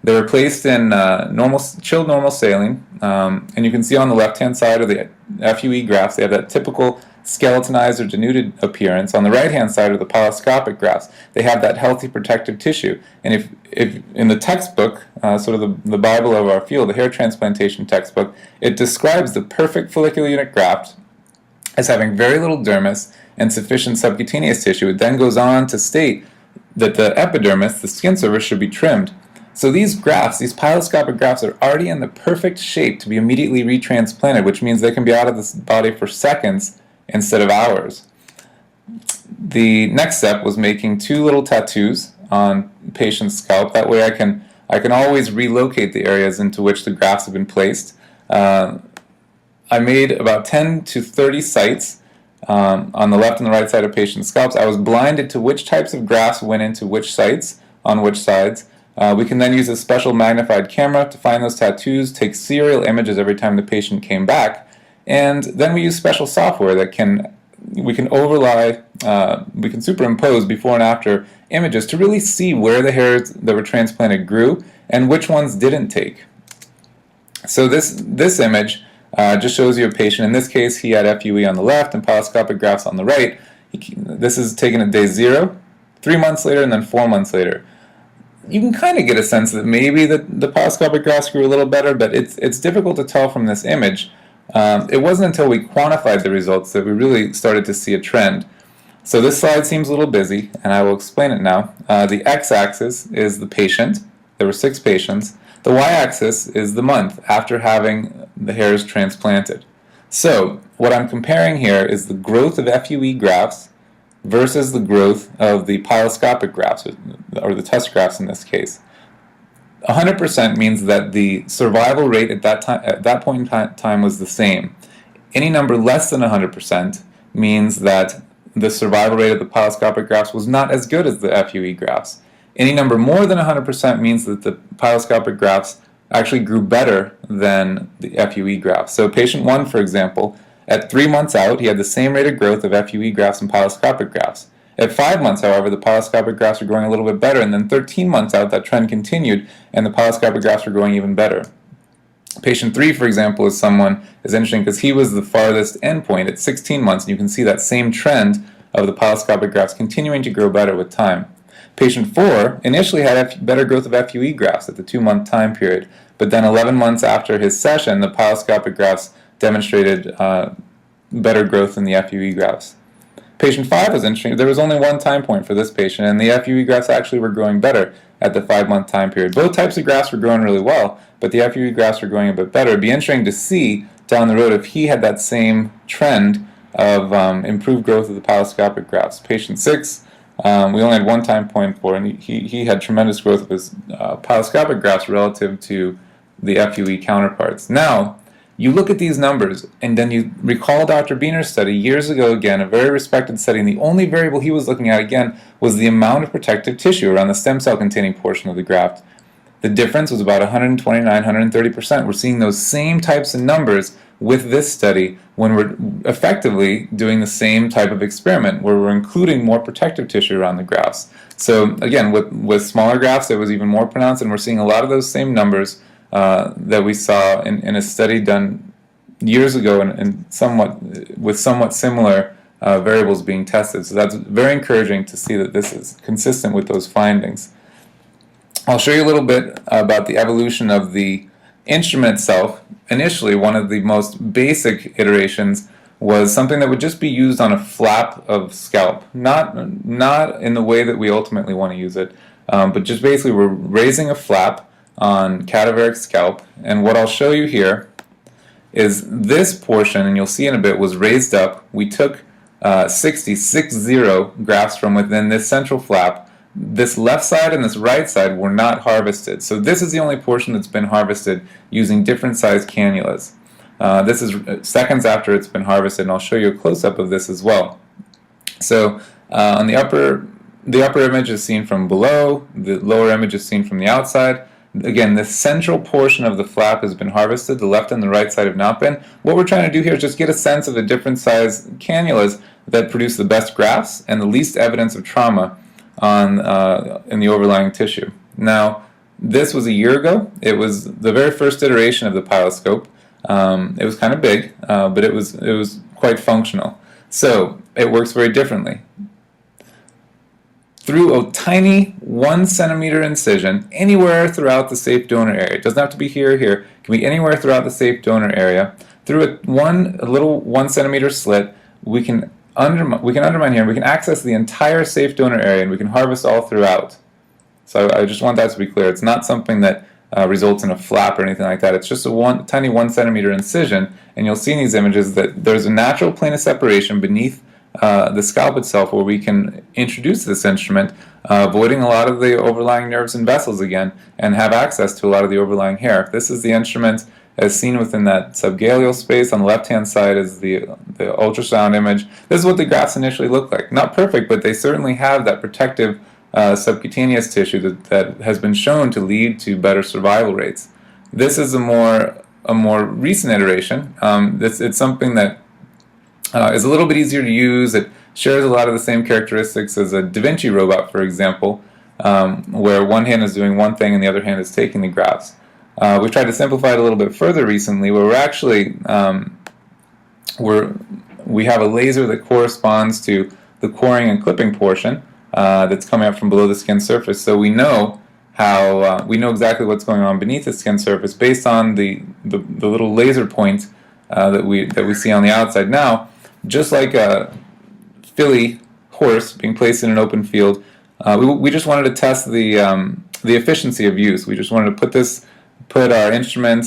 They were placed in chilled normal saline, and you can see on the left-hand side of the FUE grafts, they have that typical skeletonized or denuded appearance. On the right-hand side are the piloscopic grafts. They have that healthy protective tissue. And if in the textbook, sort of the Bible of our field, the hair transplantation textbook, it describes the perfect follicular unit graft as having very little dermis and sufficient subcutaneous tissue. It then goes on to state that the epidermis, the skin surface, should be trimmed. So these grafts, these piloscopic grafts, are already in the perfect shape to be immediately retransplanted, which means they can be out of the body for seconds instead of hours. The next step was making 2 little tattoos on patient's scalp. That way I can always relocate the areas into which the grafts have been placed. I made about 10 to 30 sites on the left and the right side of patient's scalps. I was blinded to which types of grafts went into which sites, on which sides. We can then use a special magnified camera to find those tattoos, take serial images every time the patient came back, and then we use special software that we can overlay, we can superimpose before and after images to really see where the hairs that were transplanted grew and which ones didn't take. So this image just shows you a patient. In this case, he had FUE on the left and piloscopic grafts on the right. This is taken at day 0, 3 months later, and then 4 months later. You can kind of get a sense that maybe the piloscopic grafts grew a little better, but it's difficult to tell from this image. It wasn't until we quantified the results that we really started to see a trend. So this slide seems a little busy, and I will explain it now. The x-axis is the patient. There were 6 patients. The y-axis is the month after having the hairs transplanted. So what I'm comparing here is the growth of FUE grafts versus the growth of the piloscopic grafts, or the test grafts in this case. 100% means that the survival rate at that point in time was the same. Any number less than 100% means that the survival rate of the piloscopic grafts was not as good as the FUE grafts. Any number more than 100% means that the piloscopic grafts actually grew better than the FUE grafts. So patient 1, for example, at 3 months out, he had the same rate of growth of FUE grafts and piloscopic grafts. At 5 months, however, the piloscopic grafts were growing a little bit better, and then 13 months out, that trend continued, and the piloscopic grafts were growing even better. Patient 3, for example, is interesting because he was the farthest endpoint at 16 months, and you can see that same trend of the piloscopic grafts continuing to grow better with time. Patient 4 initially had better growth of FUE grafts at the 2-month time period, but then 11 months after his session, the piloscopic grafts demonstrated better growth than the FUE grafts. Patient 5 was interesting. There was only one time point for this patient, and the FUE grafts actually were growing better at the 5-month time period. Both types of grafts were growing really well, but the FUE grafts were growing a bit better. It'd be interesting to see down the road if he had that same trend of improved growth of the piloscopic grafts. Patient 6 We only had one time point for, and he had tremendous growth of his piloscopic grafts relative to the FUE counterparts. Now, you look at these numbers, and then you recall Dr. Biener's study years ago again, a very respected study, and the only variable he was looking at again was the amount of protective tissue around the stem cell containing portion of the graft. The difference was about 129, 130%. We're seeing those same types of numbers with this study when we're effectively doing the same type of experiment where we're including more protective tissue around the grafts. So again, with smaller grafts, it was even more pronounced, and we're seeing a lot of those same numbers that we saw in a study done years ago and with somewhat similar variables being tested. So that's very encouraging to see that this is consistent with those findings. I'll show you a little bit about the evolution of the instrument itself. Initially, one of the most basic iterations was something that would just be used on a flap of scalp, not in the way that we ultimately want to use it, but just basically we're raising a flap on cadaveric scalp, and what I'll show you here is this portion, and you'll see in a bit, was raised up. We took 60 grafts from within this central flap. This left side and this right side were not harvested, so this is the only portion that's been harvested using different sized cannulas. This is seconds after it's been harvested, and I'll show you a close-up of this as well. So on the upper image is seen from below, the lower image is seen from the outside. Again, the central portion of the flap has been harvested, the left and the right side have not been. What we're trying to do here is just get a sense of the different size cannulas that produce the best grafts and the least evidence of trauma in the overlying tissue. Now, this was a year ago. It was the very first iteration of the piloscope. It was kind of big, but it was quite functional. So it works very differently. Through a tiny 1 centimeter incision anywhere throughout the safe donor area. It doesn't have to be here or here. It can be anywhere throughout the safe donor area. Through a little 1 centimeter slit, we can undermine here, and we can access the entire safe donor area, and we can harvest all throughout. So I just want that to be clear. It's not something that results in a flap or anything like that. It's just a tiny 1 centimeter incision, and you'll see in these images that there's a natural plane of separation beneath the scalp itself where we can introduce this instrument, avoiding a lot of the overlying nerves and vessels again, and have access to a lot of the overlying hair. This is the instrument as seen within that subgaleal space. On the left-hand side is the ultrasound image. This is what the grafts initially look like. Not perfect, but they certainly have that protective subcutaneous tissue that has been shown to lead to better survival rates. This is a more recent iteration. It's something that is a little bit easier to use. It shares a lot of the same characteristics as a Da Vinci robot, for example, where one hand is doing one thing and the other hand is taking the grafts. We've tried to simplify it a little bit further recently, where we're actually we have a laser that corresponds to the coring and clipping portion that's coming up from below the skin surface. So we know we know exactly what's going on beneath the skin surface based on the little laser point that we see on the outside. Now, just like a filly horse being placed in an open field, we just wanted to test the efficiency of use. We just wanted to put our instrument,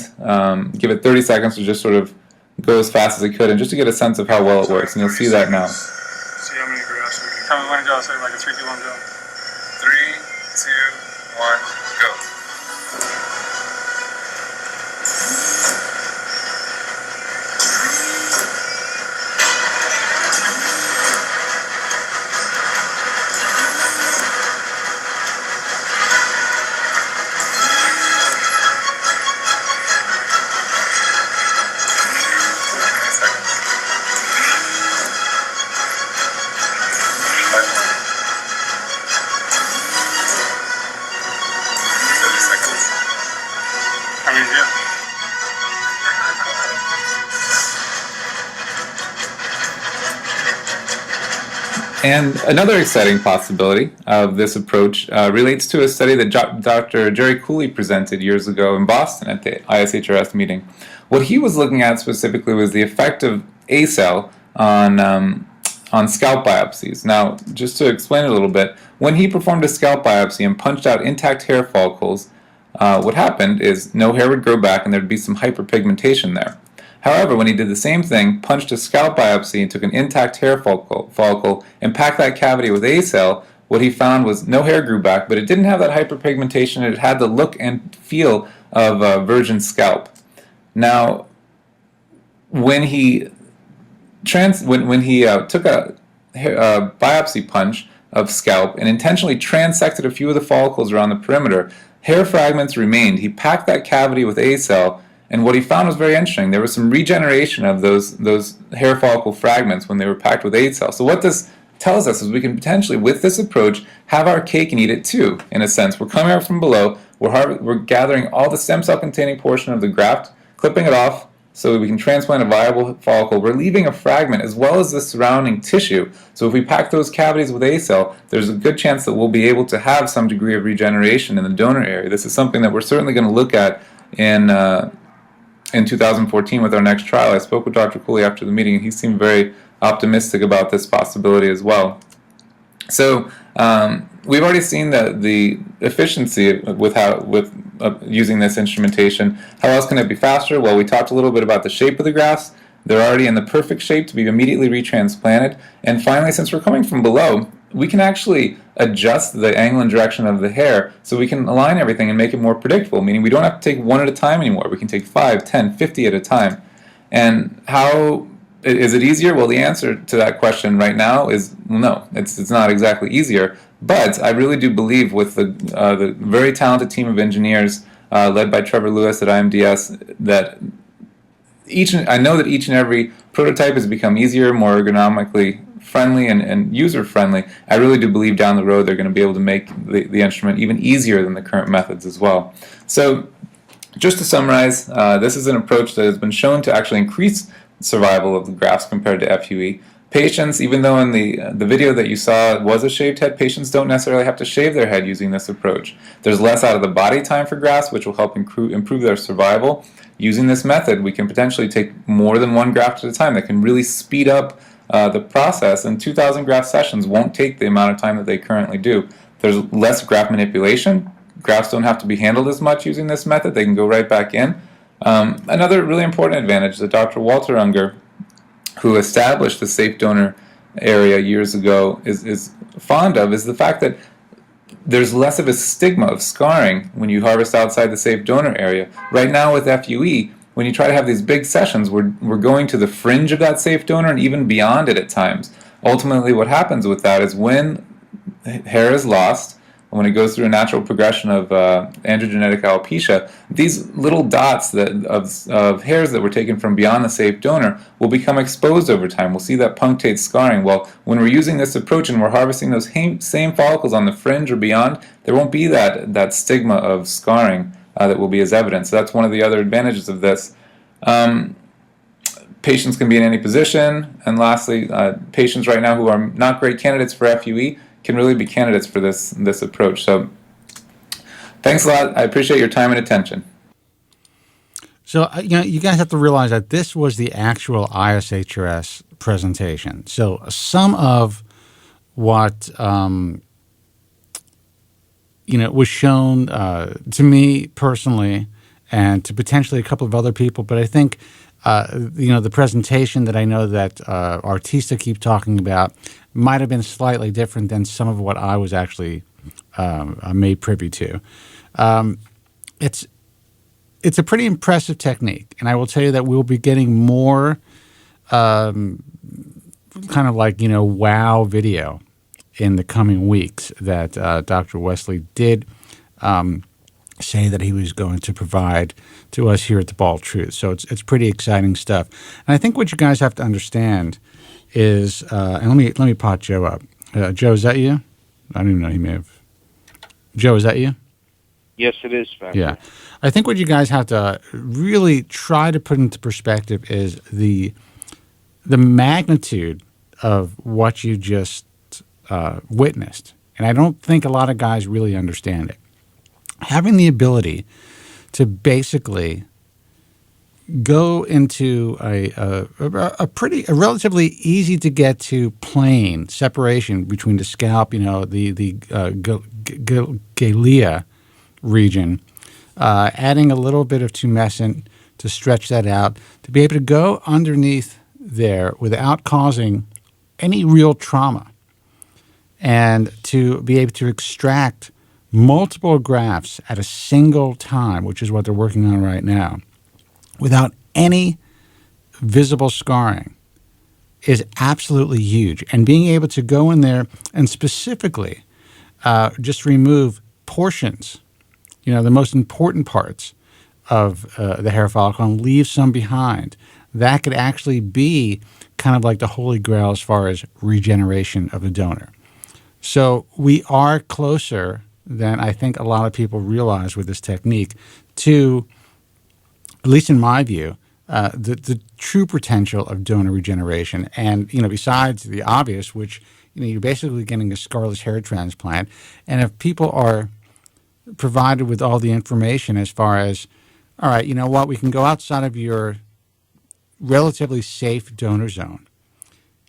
give it 30 seconds to just sort of go as fast as it could, and just to get a sense of how well it works. And you'll see that now. See how many grafts we can. Tell me when to go. Say like a 3, 2, 1, go. 3, 2, 1, go. And another exciting possibility of this approach relates to a study that Dr. Jerry Cooley presented years ago in Boston at the ISHRS meeting. What he was looking at specifically was the effect of ACell on scalp biopsies. Now, just to explain it a little bit, when he performed a scalp biopsy and punched out intact hair follicles, what happened is no hair would grow back and there'd be some hyperpigmentation there. However, when he did the same thing, punched a scalp biopsy and took an intact hair follicle and packed that cavity with ACell, what he found was no hair grew back, but it didn't have that hyperpigmentation. It had the look and feel of a virgin scalp. Now, when he took a biopsy punch of scalp and intentionally transected a few of the follicles around the perimeter, hair fragments remained. He packed that cavity with A cell, and what he found was very interesting. There was some regeneration of those hair follicle fragments when they were packed with A cell. So what this tells us is we can potentially, with this approach, have our cake and eat it too, in a sense. We're coming up from below, we're gathering all the stem cell containing portion of the graft, clipping it off so we can transplant a viable follicle. We're leaving a fragment as well as the surrounding tissue. So if we pack those cavities with A cell, there's a good chance that we'll be able to have some degree of regeneration in the donor area. This is something that we're certainly going to look at in 2014 with our next trial. I spoke with Dr. Cooley after the meeting, and he seemed very optimistic about this possibility as well. So we've already seen the efficiency with using this instrumentation. How else can it be faster? Well, we talked a little bit about the shape of the grafts. They're already in the perfect shape to be immediately retransplanted. And finally, since we're coming from below, we can actually adjust the angle and direction of the hair so we can align everything and make it more predictable, meaning we don't have to take one at a time anymore. We can take 5, 10, 50 at a time. And how is it easier? Well, the answer to that question right now is no. It's not exactly easier. But I really do believe with the very talented team of engineers led by Trevor Lewis at IMDS that I know that each and every prototype has become easier, more ergonomically friendly and user-friendly. I really do believe down the road they're going to be able to make the instrument even easier than the current methods as well. So just to summarize, this is an approach that has been shown to actually increase survival of the grafts compared to FUE. Patients, even though in the video that you saw was a shaved head, patients don't necessarily have to shave their head using this approach. There's less out of the body time for grafts, which will help improve their survival. Using this method, we can potentially take more than one graft at a time. That can really speed up the process, and 2,000 graft sessions won't take the amount of time that they currently do. There's less graft manipulation. Grafts don't have to be handled as much using this method. They can go right back in. Another really important advantage that Dr. Walter Unger, who established the safe donor area years ago, is fond of is the fact that there's less of a stigma of scarring when you harvest outside the safe donor area. Right now with FUE, when you try to have these big sessions, we're going to the fringe of that safe donor and even beyond it at times. Ultimately, what happens with that is when hair is lost, when it goes through a natural progression of androgenetic alopecia, these little dots of hairs that were taken from beyond the safe donor will become exposed over time. We'll see that punctate scarring. Well, when we're using this approach and we're harvesting those same follicles on the fringe or beyond, there won't be that stigma of scarring that will be as evidence. So that's one of the other advantages of this. Patients can be in any position. And lastly, patients right now who are not great candidates for FUE can really be candidates for this approach. So thanks a lot. I appreciate your time and attention. So you guys have to realize that this was the actual ISHRS presentation. So some of what was shown to me personally and to potentially a couple of other people, but I think the presentation that I know that Artista keep talking about might have been slightly different than some of what I was actually made privy to. It's a pretty impressive technique, and I will tell you that we'll be getting more kind of like, wow video in the coming weeks that Dr. Wesley did say that he was going to provide to us here at the Bald Truth. So it's pretty exciting stuff. And I think what you guys have to understand is, and let me pot Joe up. Joe, is that you? I don't even know. He may have. Joe, is that you? Yes, it is. Factor. Yeah. I think what you guys have to really try to put into perspective is the magnitude of what you just witnessed. And I don't think a lot of guys really understand it. Having the ability to basically go into a relatively easy to get to plane separation between the scalp, the galea region, adding a little bit of tumescent to stretch that out, to be able to go underneath there without causing any real trauma and to be able to extract multiple grafts at a single time, which is what they're working on right now, without any visible scarring, is absolutely huge. And being able to go in there and specifically just remove portions, the most important parts of the hair follicle, and leave some behind, that could actually be kind of like the holy grail as far as regeneration of the donor. So we are closer than I think a lot of people realize with this technique to, at least in my view, the true potential of donor regeneration. And, besides the obvious, which, you're basically getting a scarless hair transplant. And if people are provided with all the information as far as, all right, you know what, we can go outside of your relatively safe donor zone.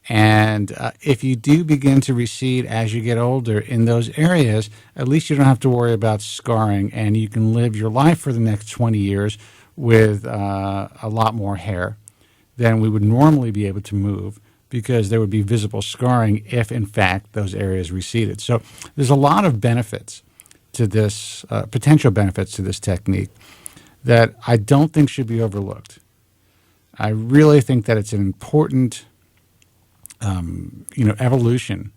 And if you do begin to recede as you get older in those areas, at least you don't have to worry about scarring, and you can live your life for the next 20 years with a lot more hair than we would normally be able to move, because there would be visible scarring if, in fact, those areas receded. So there's a lot of benefits to this, potential benefits to this technique that I don't think should be overlooked. I really think that it's an important evolution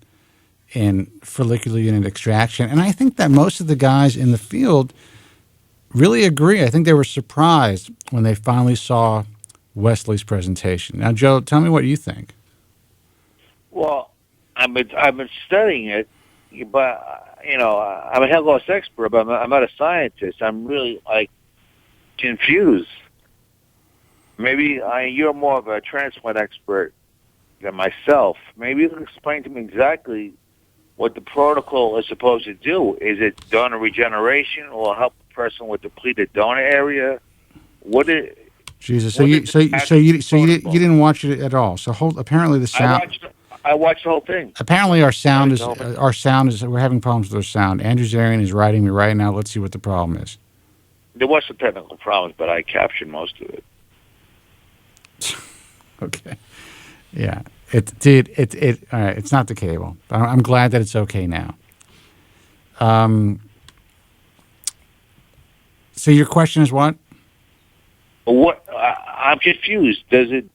in follicular unit extraction. And I think that most of the guys in the field really agree. I think they were surprised when they finally saw Wesley's presentation. Now, Joe, tell me what you think. Well, I've been studying it, but I'm a hair loss expert, but I'm not a scientist. I'm really confused. Maybe you're more of a transplant expert than myself. Maybe you can explain to me exactly what the protocol is supposed to do. Is it donor regeneration, or help a person with depleted donor area? What is? Jesus, so you didn't watch it at all. So apparently the sound. I watched the whole thing. Apparently our sound is we're having problems with our sound. Andrew Zarian is writing me right now. Let's see what the problem is. There was some technical problems, but I captured most of it. Okay. Yeah. All right, it's not the cable. But I'm glad that it's okay now. So your question is what? What? I'm confused. Does it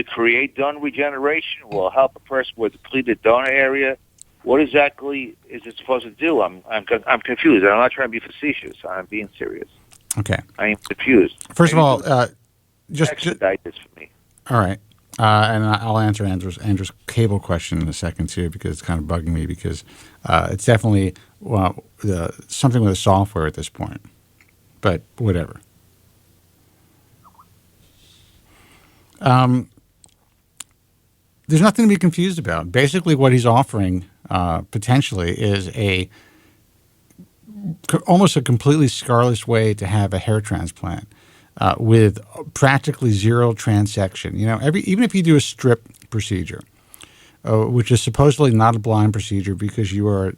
create donor regeneration? Will it help a person with depleted donor area? What exactly is it supposed to do? I'm confused. I'm not trying to be facetious. I'm being serious. Okay. I am confused. First of all, just expedite this for me. All right. And I'll answer Andrew's cable question in a second too, because it's kind of bugging me, because it's definitely something with the software at this point. But whatever. There's nothing to be confused about. Basically, what he's offering potentially is almost a completely scarless way to have a hair transplant with practically zero transection. Even if you do a strip procedure, which is supposedly not a blind procedure because you are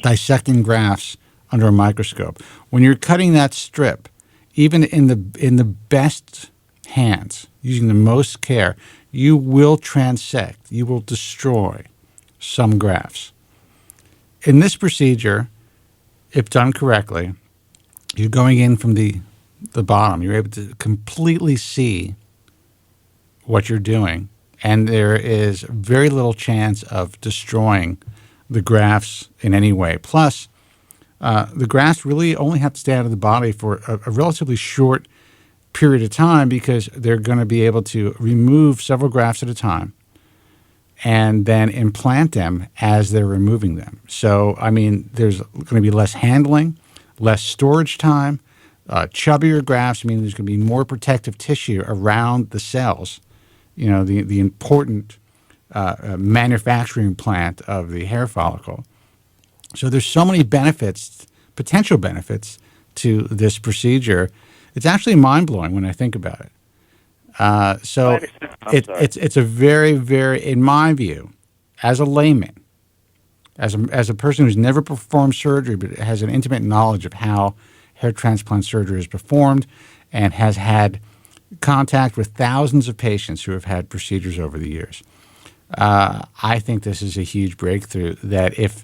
dissecting grafts under a microscope, when you're cutting that strip, even in the best hands, using the most care, you will transect, you will destroy some grafts. In this procedure, if done correctly, you're going in from the bottom. You're able to completely see what you're doing, and there is very little chance of destroying the grafts in any way. Plus, the grafts really only have to stay out of the body for a relatively short period of time, because they're going to be able to remove several grafts at a time and then implant them as they're removing them. So, there's going to be less handling, less storage time, chubbier grafts. There's going to be more protective tissue around the cells, the important manufacturing plant of the hair follicle. So there's so many benefits, potential benefits to this procedure. It's actually mind-blowing when I think about it. It's a very, very, in my view, as a layman, as a person who's never performed surgery but has an intimate knowledge of how hair transplant surgery is performed and has had contact with thousands of patients who have had procedures over the years, I think this is a huge breakthrough that if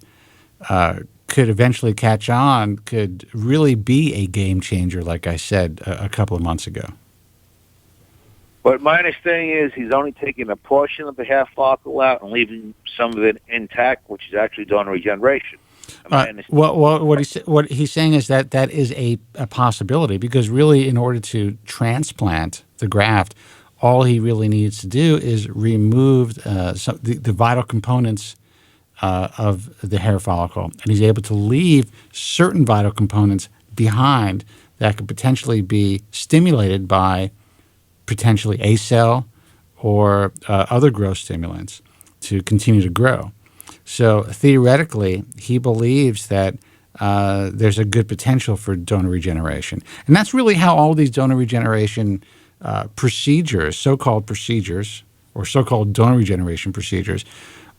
could eventually catch on, could really be a game changer, like I said a couple of months ago. But my understanding is he's only taking a portion of the hair follicle out and leaving some of it intact, which is actually donor regeneration. What he's saying is that that is a possibility, because really, in order to transplant the graft, all he really needs to do is remove the vital components of the hair follicle, and he's able to leave certain vital components behind that could potentially be stimulated by potentially a cell or other growth stimulants to continue to grow. So theoretically, he believes that there's a good potential for donor regeneration. And that's really how all these donor regeneration procedures, so-called procedures, or so-called donor regeneration procedures,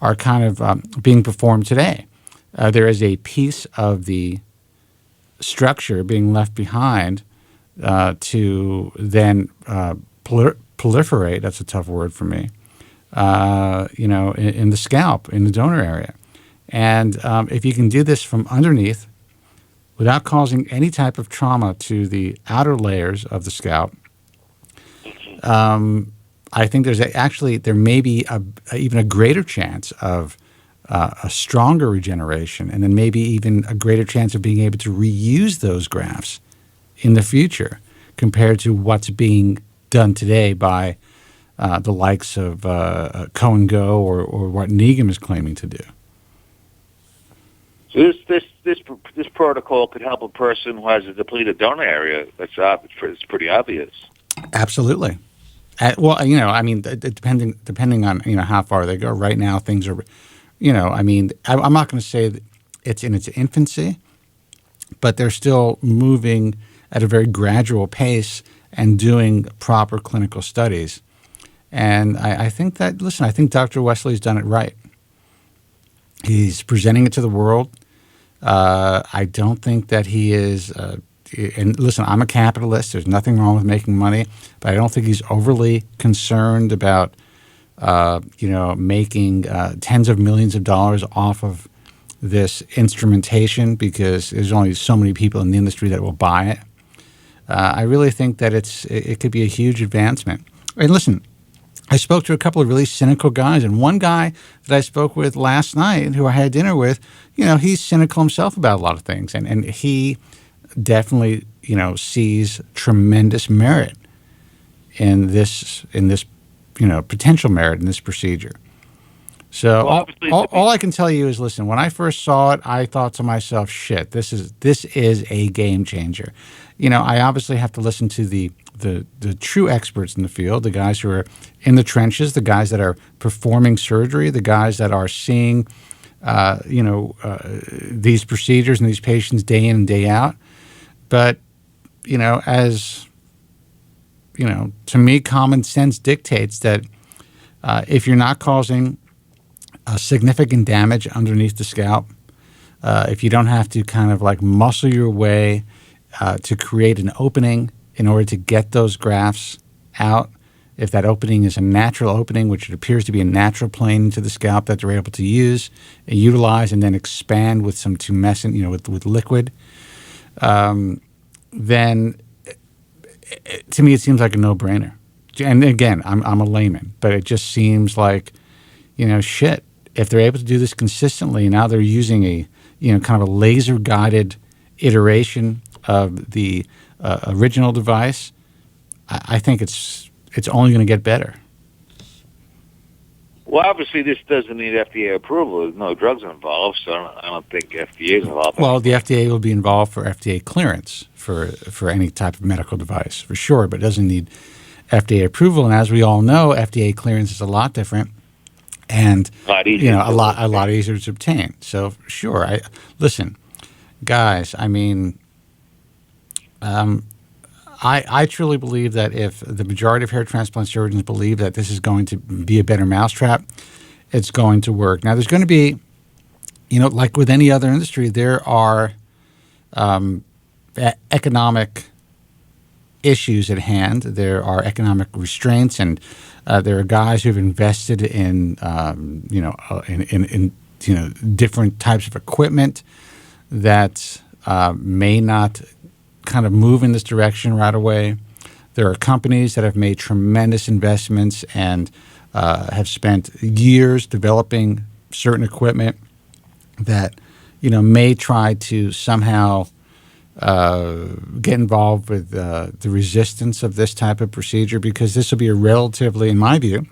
are kind of being performed today. There is a piece of the structure being left behind to then proliferate, that's a tough word for me, in the scalp, in the donor area. And if you can do this from underneath without causing any type of trauma to the outer layers of the scalp, I think there may be even a greater chance of a stronger regeneration, and then maybe even a greater chance of being able to reuse those grafts in the future compared to what's being done today by the likes of Cohen Go or what Needham is claiming to do. So this protocol could help a person who has a depleted donor area. It's pretty obvious. Absolutely. Depending on how far they go. Right now, things are, I'm not going to say that it's in its infancy, but they're still moving at a very gradual pace and doing proper clinical studies. And I think Dr. Wesley's done it right. He's presenting it to the world. I don't think that he is. And listen, I'm a capitalist. There's nothing wrong with making money, but I don't think he's overly concerned about, making tens of millions of dollars off of this instrumentation, because there's only so many people in the industry that will buy it. I really think that it could be a huge advancement. And listen, I spoke to a couple of really cynical guys, and one guy that I spoke with last night, who I had dinner with, he's cynical himself about a lot of things, and he definitely, sees tremendous merit in this, potential merit in this procedure. So all I can tell you is, listen, when I first saw it, I thought to myself, shit, this is a game changer. I obviously have to listen to the true experts in the field, the guys who are in the trenches, the guys that are performing surgery, the guys that are seeing, these procedures and these patients day in and day out. But, to me, common sense dictates that if you're not causing significant damage underneath the scalp, if you don't have to kind of like muscle your way to create an opening in order to get those grafts out, if that opening is a natural opening, which it appears to be a natural plane into the scalp that they're able to use and utilize and then expand with some tumescent, with liquid, then to me it seems like a no-brainer. And again, I'm a layman, but it just seems like, shit, if they're able to do this consistently, now they're using a, kind of a laser-guided iteration of the original device, I think it's only going to get better. Well, obviously, this doesn't need FDA approval. There's no drugs involved, so I don't think FDA is involved. Well, the FDA will be involved for FDA clearance for any type of medical device, for sure, but it doesn't need FDA approval. And as we all know, FDA clearance is a lot different and a lot easier to obtain. So, sure, listen, guys. I mean, I truly believe that if the majority of hair transplant surgeons believe that this is going to be a better mousetrap, it's going to work. Now, there's going to be, like with any other industry, there are economic issues at hand. There are economic restraints, and there are guys who've invested in different types of equipment that may not kind of move in this direction right away. There are companies that have made tremendous investments and have spent years developing certain equipment that may try to somehow get involved with the resistance of this type of procedure, because this will be a relatively, in my view,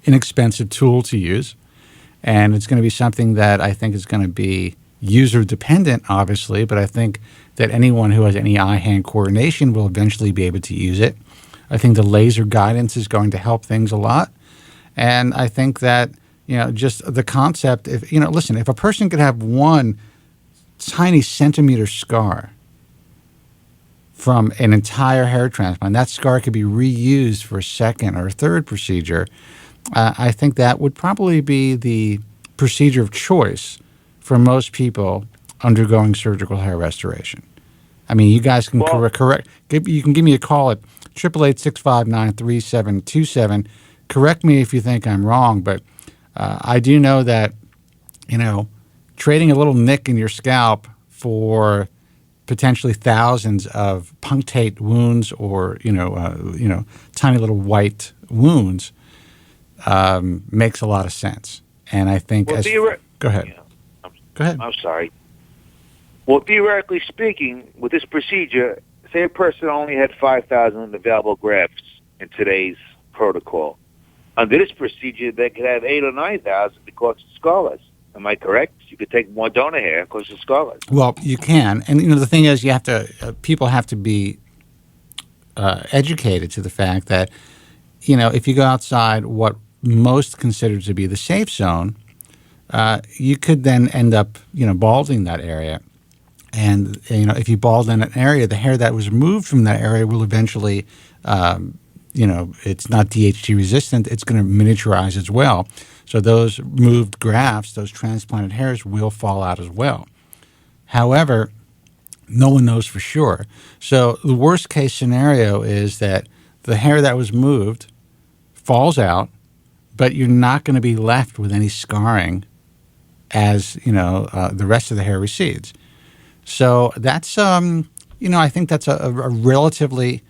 inexpensive tool to use. And it's going to be something that I think is going to be user-dependent, obviously, but I think that anyone who has any eye-hand coordination will eventually be able to use it. I think the laser guidance is going to help things a lot. And I think that, just the concept, if a person could have one tiny centimeter scar from an entire hair transplant, that scar could be reused for a second or a third procedure. I think that would probably be the procedure of choice for most people undergoing surgical hair restoration. I mean, you guys can you can give me a call at 888-659-3727. Correct me if you think I'm wrong, but I do know that, trading a little nick in your scalp for potentially thousands of punctate wounds or, tiny little white wounds makes a lot of sense. And I think go ahead. Yeah. Go ahead. I'm sorry. Well, theoretically speaking, with this procedure, say a person only had 5,000 available grafts in today's protocol. Under this procedure, they could have 8,000 or 9,000 because it's scarless. Am I correct? You could take more donor hair because it's scarless. Well, you can, and the thing is, you have to. People have to be educated to the fact that, if you go outside what most consider to be the safe zone, you could then end up, balding that area. And, if you bald in an area, the hair that was removed from that area will eventually, it's not DHT resistant. It's going to miniaturize as well. So those moved grafts, those transplanted hairs will fall out as well. However, no one knows for sure. So the worst case scenario is that the hair that was moved falls out, but you're not going to be left with any scarring as, the rest of the hair recedes. So that's, I think that's a relatively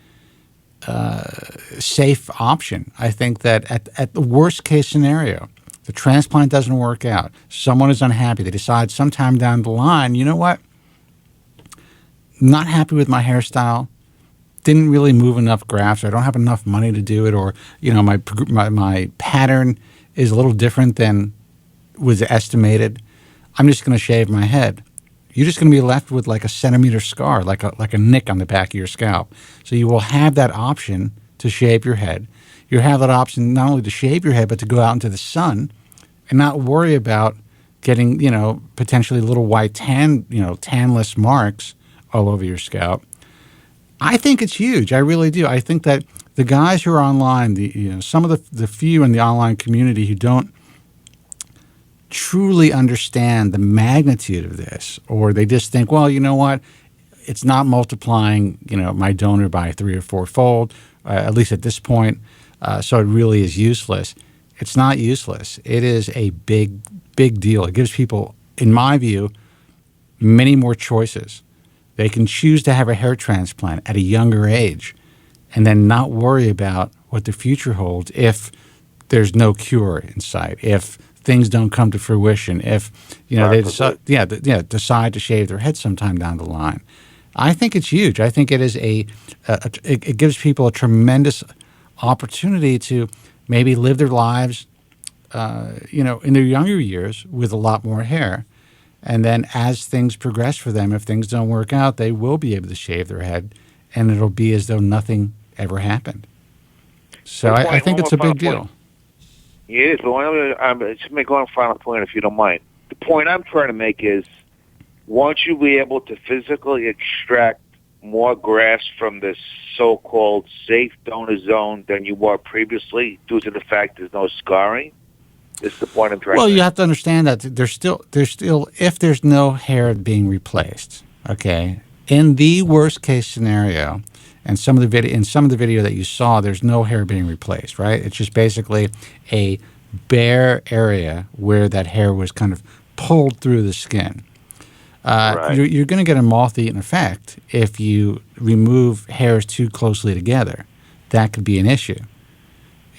safe option. I think that at the worst case scenario, the transplant doesn't work out. Someone is unhappy. They decide sometime down the line, you know what? Not happy with my hairstyle. Didn't really move enough grafts. Or I don't have enough money to do it. Or, my pattern is a little different than was estimated. I'm just going to shave my head. You're just going to be left with like a centimeter scar, like a nick on the back of your scalp. So you will have that option to shave your head. You have that option not only to shave your head, but to go out into the sun and not worry about getting, potentially little white tanless marks all over your scalp. I think it's huge. I really do. I think that the guys who are online, some of the few in the online community who don't truly understand the magnitude of this, or they just think, well, you know what, it's not multiplying, my donor by 3 or 4 fold, at least at this point, so it really is useless. It's not useless. It is a big, big deal. It gives people, in my view, many more choices. They can choose to have a hair transplant at a younger age and then not worry about what the future holds if there's no cure in sight, if things don't come to fruition, if they decide to shave their head sometime down the line. I think it's huge. I think it is it gives people a tremendous opportunity to maybe live their lives, in their younger years with a lot more hair. And then as things progress for them, if things don't work out, they will be able to shave their head, and it'll be as though nothing ever happened. So I think it's a big deal. It is, but just make one final point, if you don't mind. The point I'm trying to make is, won't you be able to physically extract more grafts from this so-called safe donor zone than you were previously due to the fact there's no scarring? This is the point I'm trying to make. Well, you have to understand that there's still, if there's no hair being replaced, okay, In the worst case scenario, and some of the video that you saw, there's no hair being replaced, right? It's just basically a bare area where that hair was kind of pulled through the skin. Right. You're going to get a moth-eaten effect if you remove hairs too closely together. That could be an issue,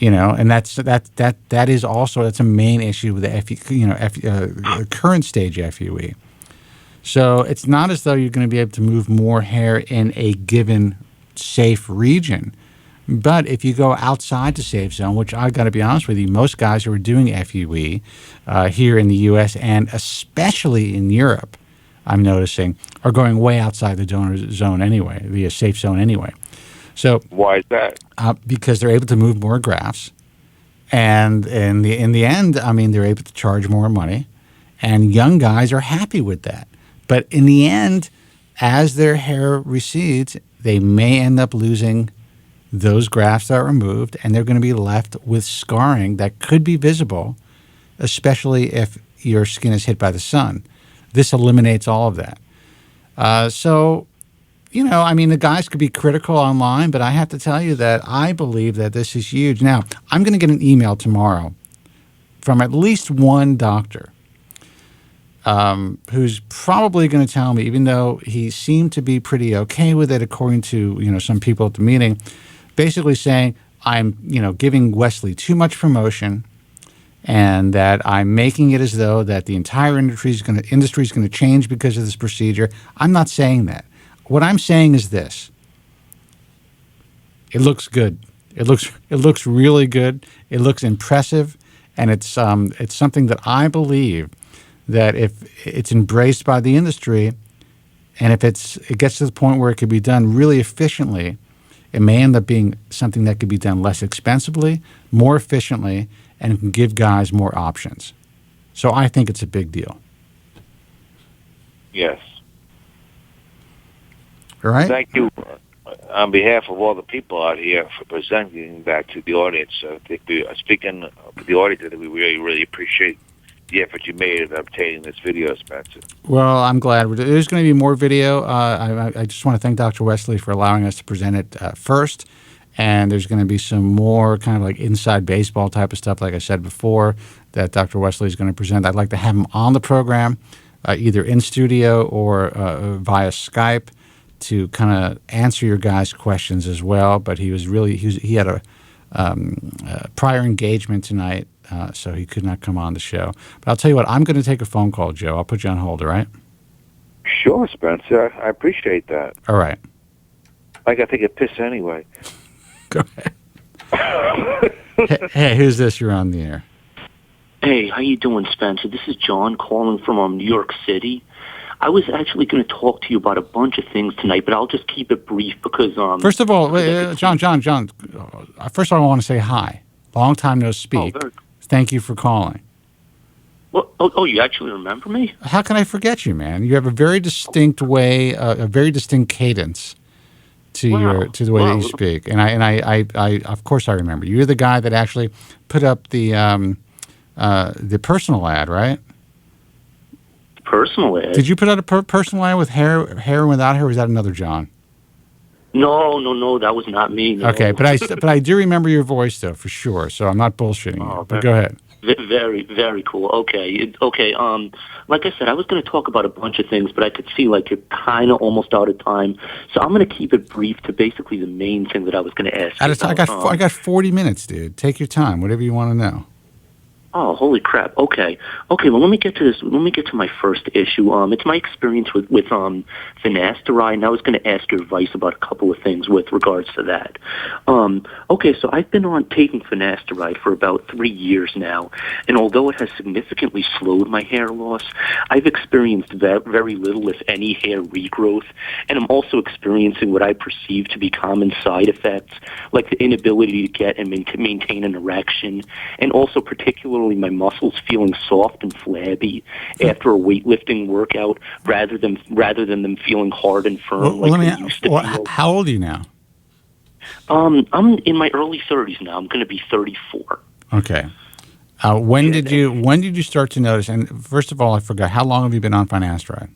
and that is also that's a main issue with the current stage FUE. So it's not as though you're going to be able to move more hair in a given safe region. But if you go outside the safe zone, which I got to be honest with you, most guys who are doing FUE here in the U.S. and especially in Europe, I'm noticing, are going way outside the donor zone anyway, the safe zone anyway. So why is that? Because they're able to move more grafts, and in the end, I mean, they're able to charge more money, and young guys are happy with that. But in the end, as their hair recedes, they may end up losing those grafts that are removed, and they're going to be left with scarring that could be visible, especially if your skin is hit by the sun. This eliminates all of that. The guys could be critical online, but I have to tell you that I believe that this is huge. Now, I'm going to get an email tomorrow from at least one doctor who's probably going to tell me, even though he seemed to be pretty okay with it, according to some people at the meeting, basically saying I'm giving Wesley too much promotion, and that I'm making it as though that the entire industry is going to change because of this procedure. I'm not saying that. What I'm saying is this: it looks good. It looks really good. It looks impressive, and it's something that I believe that if it's embraced by the industry, and if it gets to the point where it could be done really efficiently, it may end up being something that could be done less expensively, more efficiently, and can give guys more options. So I think it's a big deal. Yes. All right. Thank you on behalf of all the people out here for presenting that to the audience. I think speaking to the audience, I think we really, really appreciate the effort you made in obtaining this video, Spencer. Well, I'm glad. There's going to be more video. I just want to thank Dr. Wesley for allowing us to present it first. And there's going to be some more kind of like inside baseball type of stuff, like I said before, that Dr. Wesley is going to present. I'd like to have him on the program, either in studio or via Skype, to kind of answer your guys' questions as well. But he had a prior engagement tonight, so he could not come on the show. But I'll tell you what, I'm going to take a phone call, Joe. I'll put you on hold, all right? Sure, Spencer. I appreciate that. All right. I got to take a piss anyway. Go ahead. Hey, who's this? You're on the air. Hey, how you doing, Spencer? This is John calling from New York City. I was actually going to talk to you about a bunch of things tonight, but I'll just keep it brief because... First of all, John, first of all, I want to say hi. Long time no speak. Thank you for calling. Well, oh, you actually remember me? How can I forget you, man? You have a very distinct way, a very distinct cadence to the way that you speak, and I of course I remember. You're the guy that actually put up the personal ad, right? Personal ad? Did you put out a personal ad with hair and without hair? Or was that another John? No, that was not me. No. Okay, but I do remember your voice though, for sure. So I'm not bullshitting you. But go ahead. Very, very cool. Okay. Like I said, I was going to talk about a bunch of things, but I could see like you're kind of almost out of time, so I'm going to keep it brief to basically the main thing that I was going to ask. I got 40 minutes, dude. Take your time, whatever you want to know. Oh, holy crap. Okay. Well, let me get to this. Let me get to my first issue. It's my experience with finasteride, and I was going to ask your advice about a couple of things with regards to that. Okay, so I've been on taking finasteride for about 3 years now, and although it has significantly slowed my hair loss, I've experienced very little, if any, hair regrowth, and I'm also experiencing what I perceive to be common side effects, like the inability to get and maintain an erection, and also particularly my muscles feeling soft and flabby after a weightlifting workout, rather than them feeling hard and firm like they used to feel. How old are you now? I'm in my early 30s now. I'm going to be 34. Okay. When did you start to notice? And first of all, I forgot. How long have you been on finasteride?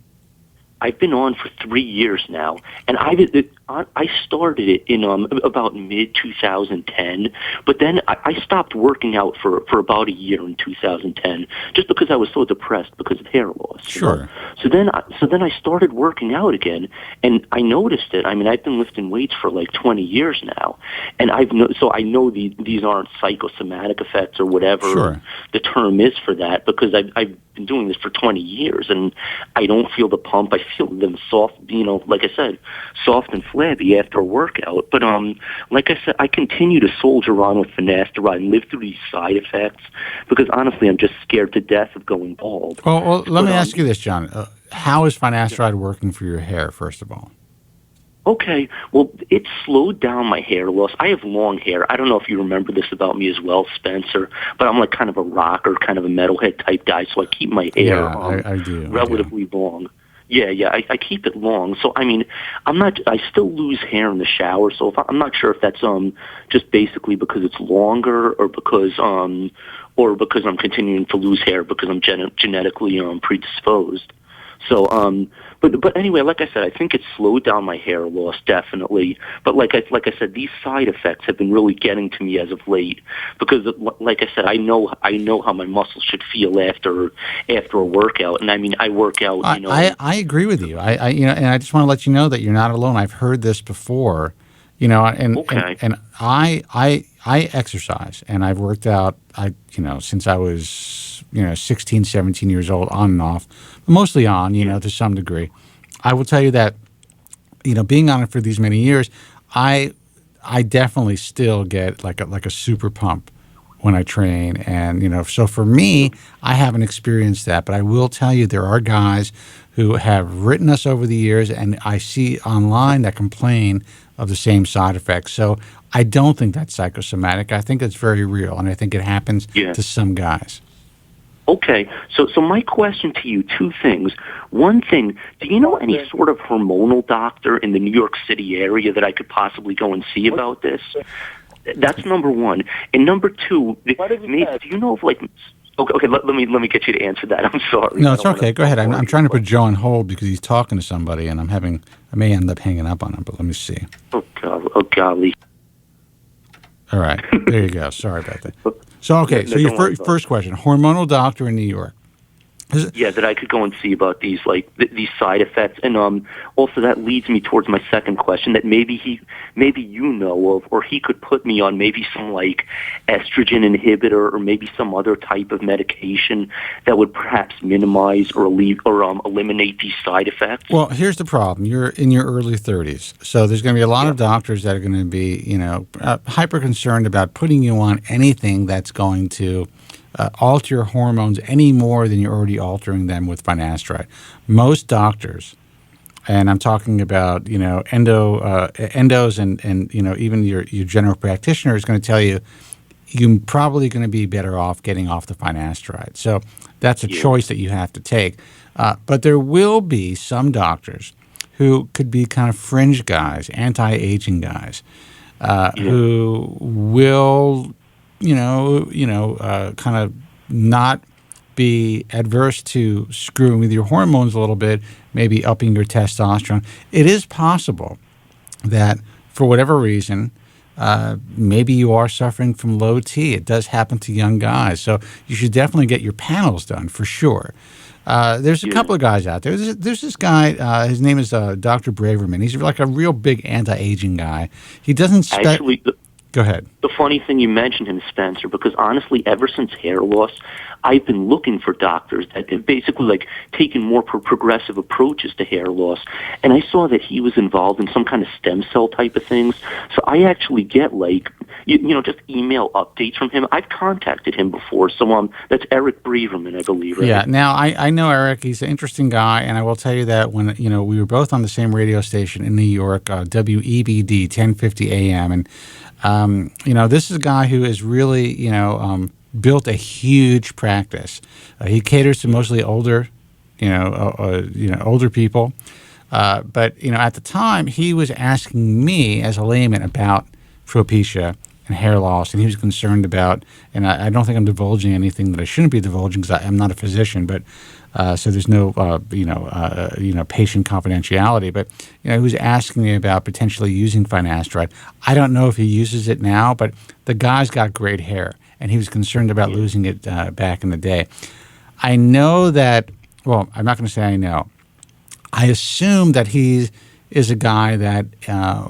I've been on for 3 years now, and I started it in about mid 2010, but then I stopped working out for about a year in 2010, just because I was so depressed because of hair loss. Sure. So then I started working out again, and I noticed it. I mean, I've been lifting weights for like 20 years now, and so I know these aren't psychosomatic effects or whatever the term is for that, because I've been doing this for 20 years, and I don't feel the pump. I feel them soft, like I said, soft and flabby after a workout. But like I said, I continue to soldier on with finasteride and live through these side effects because honestly, I'm just scared to death of going bald. Well, let me ask you this, John. How is finasteride working for your hair, first of all? Okay, well, it slowed down my hair loss. I have long hair. I don't know if you remember this about me as well, Spencer, but I'm like kind of a rocker, kind of a metalhead type guy, so I keep my hair I do. relatively long. Yeah, I keep it long. So, I mean, I still lose hair in the shower, so I'm not sure if that's just basically because it's longer or because I'm continuing to lose hair because I'm genetically predisposed. So, but anyway, like I said, I think it slowed down my hair loss definitely. But like I said, these side effects have been really getting to me as of late because, like I said, I know how my muscles should feel after a workout, and I mean, I work out. I agree with you. And I just want to let you know that you're not alone. I've heard this before. And I exercise, and I've worked out. Since I was 16, 17 years old, on and off, mostly on, to some degree. I will tell you that, being on it for these many years, I definitely still get like a super pump when I train, and so for me, I haven't experienced that, but I will tell you there are guys who have written us over the years, and I see online that complain of the same side effects. So I don't think that's psychosomatic. I think it's very real, and I think it happens to some guys. Okay, so my question to you, two things. One thing, do you know any sort of hormonal doctor in the New York City area that I could possibly go and see about this? That's number one. And number two, do you know of like... Okay, let me get you to answer that. I'm sorry. No, it's okay. Go ahead. I'm trying to put Joe on hold because he's talking to somebody, and I may end up hanging up on him, but let me see. Oh, golly. All right. There you go. Sorry about that. So, okay. So your first question, hormonal doctor in New York. Yeah, that I could go and see about these these side effects, and also that leads me towards my second question that maybe you know of, or he could put me on maybe some like estrogen inhibitor or maybe some other type of medication that would perhaps minimize or eliminate these side effects. Well, here's the problem: you're in your early 30s, so there's going to be a lot of doctors that are going to be hyper concerned about putting you on anything that's going to alter your hormones any more than you're already altering them with finasteride. Most doctors, and I'm talking about endos and even your general practitioner is going to tell you you're probably going to be better off getting off the finasteride. So that's a choice that you have to take. But there will be some doctors who could be kind of fringe guys, anti-aging guys, who will kind of not be adverse to screwing with your hormones a little bit, maybe upping your testosterone. It is possible that for whatever reason, maybe you are suffering from low T. It does happen to young guys. So you should definitely get your panels done for sure. There's a couple of guys out there. There's this guy, his name is Dr. Braverman. He's like a real big anti-aging guy. He doesn't Actually, Go ahead. The funny thing you mentioned him, Spencer, because honestly, ever since hair loss, I've been looking for doctors that have basically like taken more progressive approaches to hair loss. And I saw that he was involved in some kind of stem cell type of things. So I actually get like, just email updates from him. I've contacted him before. So that's Eric Breverman, I believe. Right? Yeah. Now I know Eric. He's an interesting guy, and I will tell you that when we were both on the same radio station in New York, WEBD 1050 AM, and this is a guy who has really built a huge practice. He caters to mostly older, older people. But at the time, he was asking me as a layman about Propecia and hair loss, and he was concerned about, and I don't think I'm divulging anything that I shouldn't be divulging because I'm not a physician, but so there's no patient confidentiality. But he was asking me about potentially using finasteride. I don't know if he uses it now, but the guy's got great hair, and he was concerned about losing it back in the day. I know that. Well, I'm not going to say I know. I assume that he is a guy that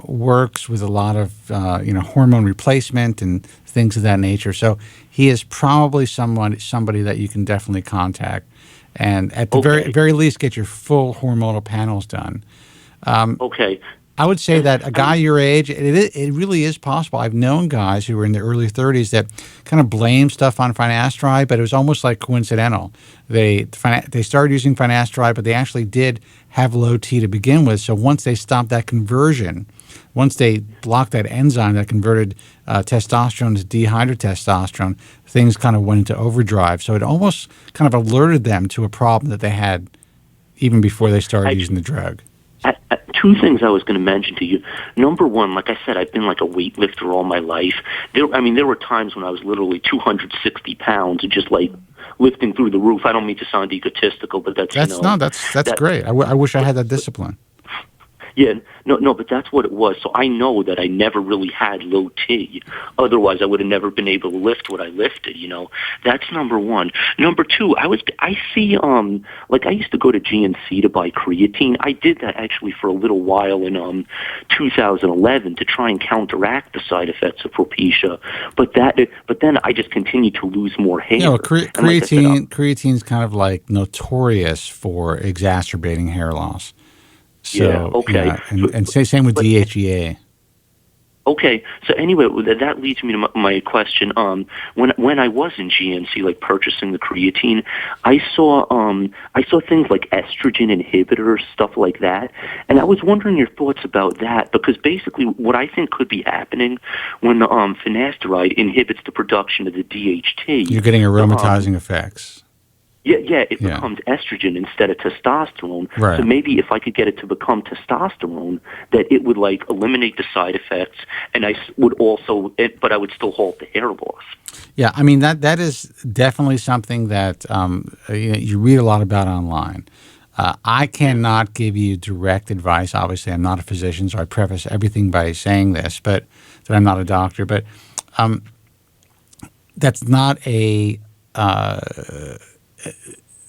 works with a lot of hormone replacement and things of that nature. So he is probably somebody that you can definitely contact, and at the very least get your full hormonal panels done. Okay. I would say that a guy your age, it really is possible. I've known guys who were in their early 30s that kind of blame stuff on finasteride, but it was almost like coincidental. They started using finasteride, but they actually did have low T to begin with. So once they stopped that conversion, once they blocked that enzyme that converted testosterone to dehydrotestosterone, things kind of went into overdrive. So it almost kind of alerted them to a problem that they had even before they started using the drug. Two things I was going to mention to you. Number one, like I said, I've been like a weightlifter all my life. There were times when I was literally 260 pounds and just like lifting through the roof. I don't mean to sound egotistical, but that's great. I wish I had that discipline. Yeah, no, but that's what it was. So I know that I never really had low T. Otherwise, I would have never been able to lift what I lifted. That's number one. Number two, I see I used to go to GNC to buy creatine. I did that actually for a little while in 2011 to try and counteract the side effects of alopecia. But then I just continued to lose more hair. Creatine's kind of like notorious for exacerbating hair loss. So, okay. And same with DHEA. Okay, so anyway, that leads me to my question. When I was in GNC, like purchasing the creatine, I saw things like estrogen inhibitors, stuff like that, and I was wondering your thoughts about that, because basically what I think could be happening when finasteride inhibits the production of the DHT, you're getting aromatizing effects. Yeah, it becomes estrogen instead of testosterone. Right. So maybe if I could get it to become testosterone, that it would like eliminate the side effects, and I would also, but I would still halt the hair loss. Yeah, I mean that is definitely something that you read a lot about online. I cannot give you direct advice. Obviously, I'm not a physician, so I preface everything by saying this, but that I'm not a doctor. But that's not a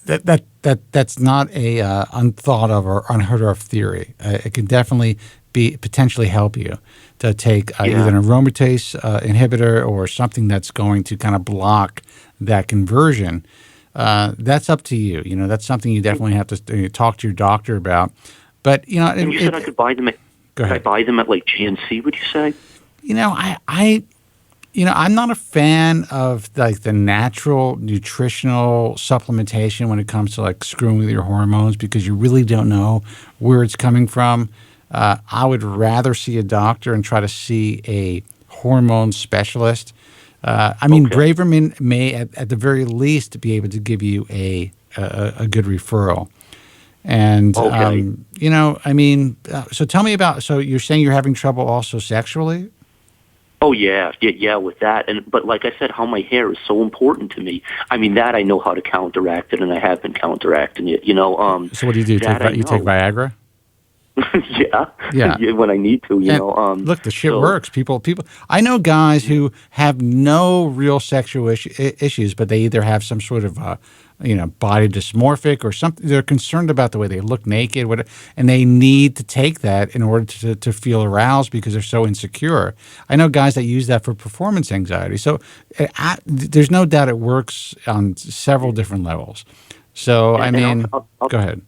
that's not a unthought of or unheard of theory. It can definitely potentially help you to take either an aromatase inhibitor or something that's going to kind of block that conversion. That's up to you. That's something you definitely have to talk to your doctor about. But and you said I could buy them. Could I buy them at like GNC? Would you say? I'm not a fan of like the natural nutritional supplementation when it comes to like screwing with your hormones, because you really don't know where it's coming from. I would rather see a doctor and try to see a hormone specialist. Braverman may at the very least be able to give you a good referral. And, so tell me about, so you're saying you're having trouble also sexually? Oh yeah, with that, but like I said, how my hair is so important to me. I mean, that I know how to counteract it, and I have been counteracting it. So what do you do? You take Viagra? yeah. When I need to, look, the shit works. People. I know guys who have no real sexual issues, but they either have some sort of body dysmorphic or something. They're concerned about the way they look naked, and they need to take that in order to feel aroused because they're so insecure. I know guys that use that for performance anxiety. So there's no doubt it works on several different levels. So, go ahead.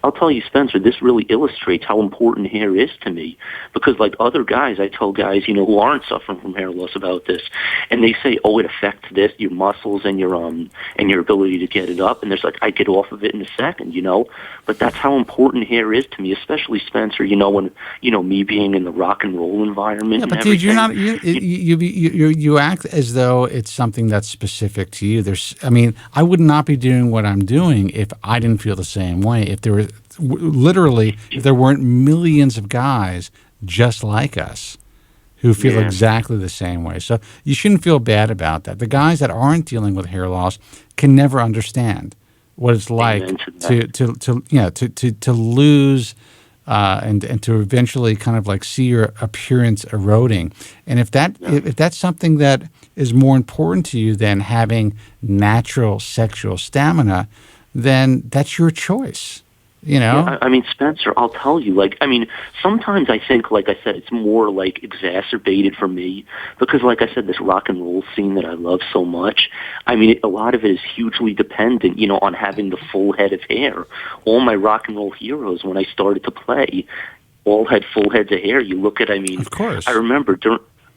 I'll tell you, Spencer, this really illustrates how important hair is to me, because like other guys, I tell guys, who aren't suffering from hair loss about this, and they say, oh, it affects your muscles and your ability to get it up, and there's like, I get off of it in a second, but that's how important hair is to me, especially Spencer, when, me being in the rock and roll environment. Yeah, but and dude, you're not, you you act as though it's something that's specific to you. I would not be doing what I'm doing if I didn't feel the same way. If there were if there weren't millions of guys just like us who feel exactly the same way. So you shouldn't feel bad about that. The guys that aren't dealing with hair loss can never understand what it's like to lose and to eventually kind of like see your appearance eroding. And if that's something that is more important to you than having natural sexual stamina, then that's your choice. You know? Yeah, I mean, Spencer, I'll tell you, like, I mean, sometimes I think, like I said, it's more, like, exacerbated for me because, like I said, this rock and roll scene that I love so much, I mean, a lot of it is hugely dependent, you know, on having the full head of hair. All my rock and roll heroes, when I started to play, all had full heads of hair. You look at, I mean, of course. I remember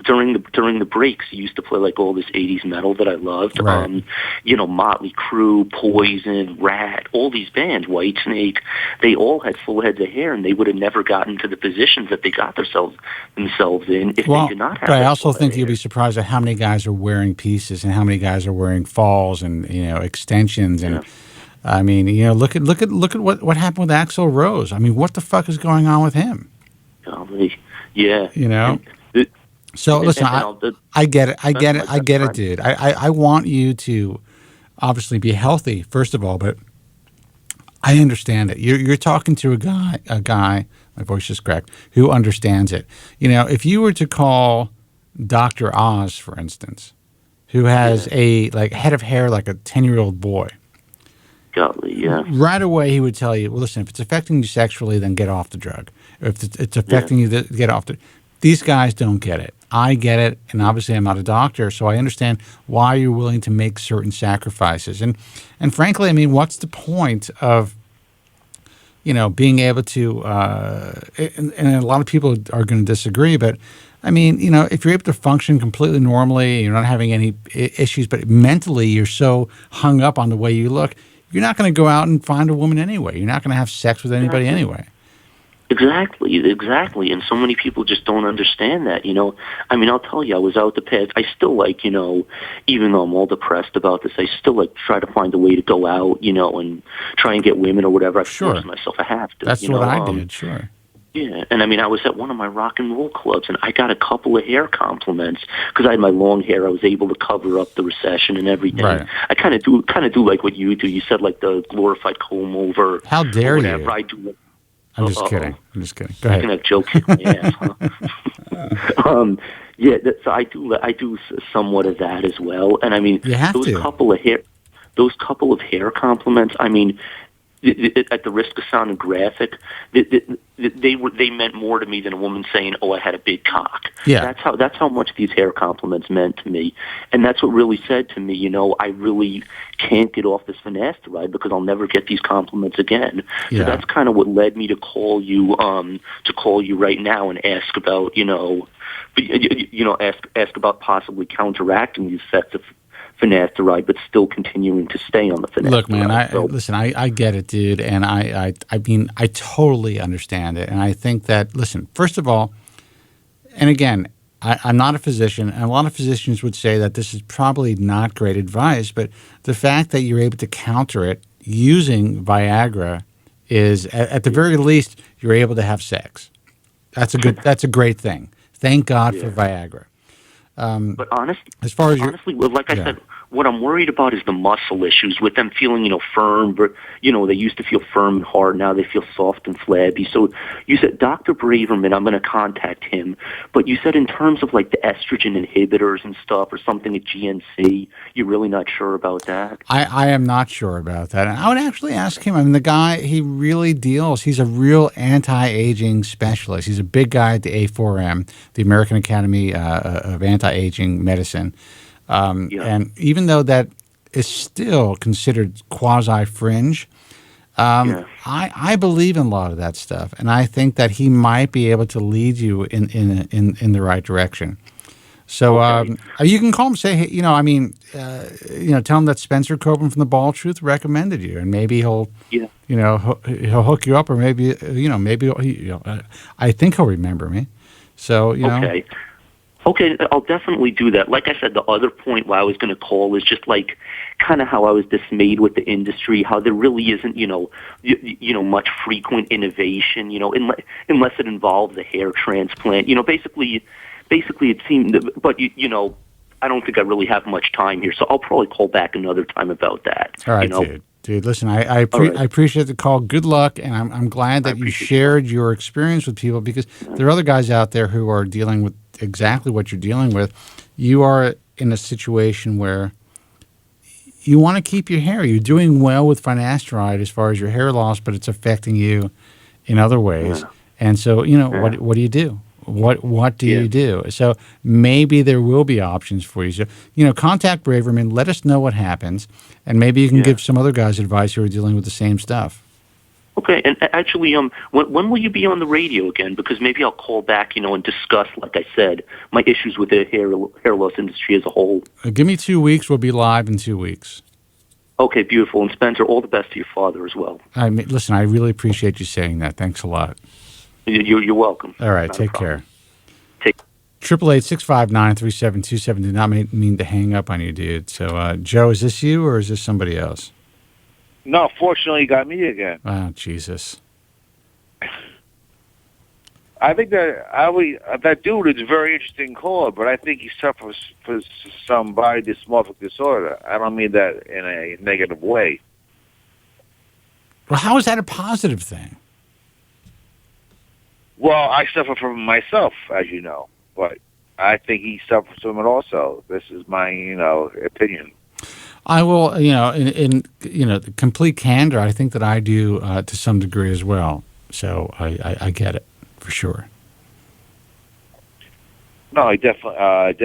during the breaks, he used to play like all this '80s metal that I loved. Right. You know, Motley Crue, Poison, Rat, all these bands, Whitesnake. They all had full heads of hair, and they would have never gotten to the positions that they got themselves in if they did not have. But I also think you'll be surprised at how many guys are wearing pieces and how many guys are wearing falls and extensions and. I mean, look at what happened with Axl Rose. I mean, what the fuck is going on with him? Yeah. So listen, I get it, dude. I want you to obviously be healthy first of all, but I understand it. You're talking to a guy. My voice is cracked. Who understands it? You know, if you were to call Dr. Oz, for instance, who has a head of hair like a 10-year-old boy. Right away, he would tell you, well, listen, if it's affecting you sexually, then get off the drug. If it's affecting you, get off the. These guys don't get it. I get it, and obviously I'm not a doctor, so I understand why you're willing to make certain sacrifices. And frankly, I mean, what's the point of, being able to? And a lot of people are going to disagree, but I mean, if you're able to function completely normally, you're not having any issues, but mentally you're so hung up on the way you look, you're not going to go out and find a woman anyway. You're not going to have sex with anybody anyway. Exactly. And so many people just don't understand that, I mean, I'll tell you, I was out the pads. I still even though I'm all depressed about this, I still try to find a way to go out, and try and get women or whatever. I force myself. I have to. That's what I did, sure. Yeah, and I mean, I was at one of my rock and roll clubs, and I got a couple of hair compliments because I had my long hair. I was able to cover up the recession and everything. Right. I kind of do like what you do. You said like the glorified comb over. How dare you? I do. I'm just kidding. Go ahead. I can joke in my ass. Huh? So I do somewhat of that as well. And I mean, those couple of hair compliments. I mean, at the risk of sounding graphic, they meant more to me than a woman saying, "Oh, I had a big cock." Yeah, that's how much these hair compliments meant to me, and that's what really said to me. I really can't get off this finasteride because I'll never get these compliments again. Yeah. So that's kind of what led me to call you right now and ask about ask about possibly counteracting these effects of finasteride, but still continuing to stay on the finasteride. Look, man, I get it, dude, and I mean, I totally understand it, and I think that, listen, first of all, and again, I'm not a physician, and a lot of physicians would say that this is probably not great advice, but the fact that you're able to counter it using Viagra is, at the very least, you're able to have sex. That's a great thing. Thank God for Viagra. But honestly, like I said, what I'm worried about is the muscle issues with them feeling, firm. But, they used to feel firm and hard. Now they feel soft and flabby. So you said Dr. Braverman, I'm going to contact him. But you said in terms of like the estrogen inhibitors and stuff or something at GNC, you're really not sure about that? I am not sure about that. And I would actually ask him. I mean, the guy, he really deals. He's a real anti-aging specialist. He's a big guy at the A4M, the American Academy of Anti-Aging Medicine. And even though that is still considered quasi-fringe, I believe in a lot of that stuff, and I think that he might be able to lead you in the right direction. So you can call him, say, hey, tell him that Spencer Kobren from the Ball Truth recommended you, and maybe he'll hook you up, or maybe I think he'll remember me. So Okay. Okay, I'll definitely do that. Like I said, the other point why I was going to call is just like kind of how I was dismayed with the industry, how there really isn't, much frequent innovation, unless it involves a hair transplant. Basically basically it seemed, but you know, I don't think I really have much time here, so I'll probably call back another time about that. All right, you know? dude. Listen, I appreciate the call. Good luck, and I'm glad that you shared your experience with people, because there are other guys out there who are dealing with exactly what you're dealing with. You are in a situation where you want to keep your hair. You're doing well with finasteride as far as your hair loss, but it's affecting you in other ways. Yeah. And so, you know, what do you do? What do you do? So maybe there will be options for you. So, you know, contact Braverman. Let us know what happens, and maybe you can give some other guys advice who are dealing with the same stuff. Okay, and actually, when will you be on the radio again? Because maybe I'll call back, you know, and discuss, like I said, my issues with the hair loss industry as a whole. Give me 2 weeks. We'll be live in 2 weeks. Okay, beautiful. And Spencer, all the best to your father as well. I mean, listen, I really appreciate you saying that. Thanks a lot. You're welcome. All right, take care. 888-659-3727. Did not mean to hang up on you, dude. So, Joe, is this you or is this somebody else? No, fortunately, you got me again. Oh, Jesus. I think that dude is a very interesting caller, but I think he suffers from some body dysmorphic disorder. I don't mean that in a negative way. Well, how is that a positive thing? Well, I suffer from it myself, as you know, but I think he suffers from it also. This is my, opinion. I will, in complete candor, I think that I do to some degree as well. So I get it for sure. No, he definitely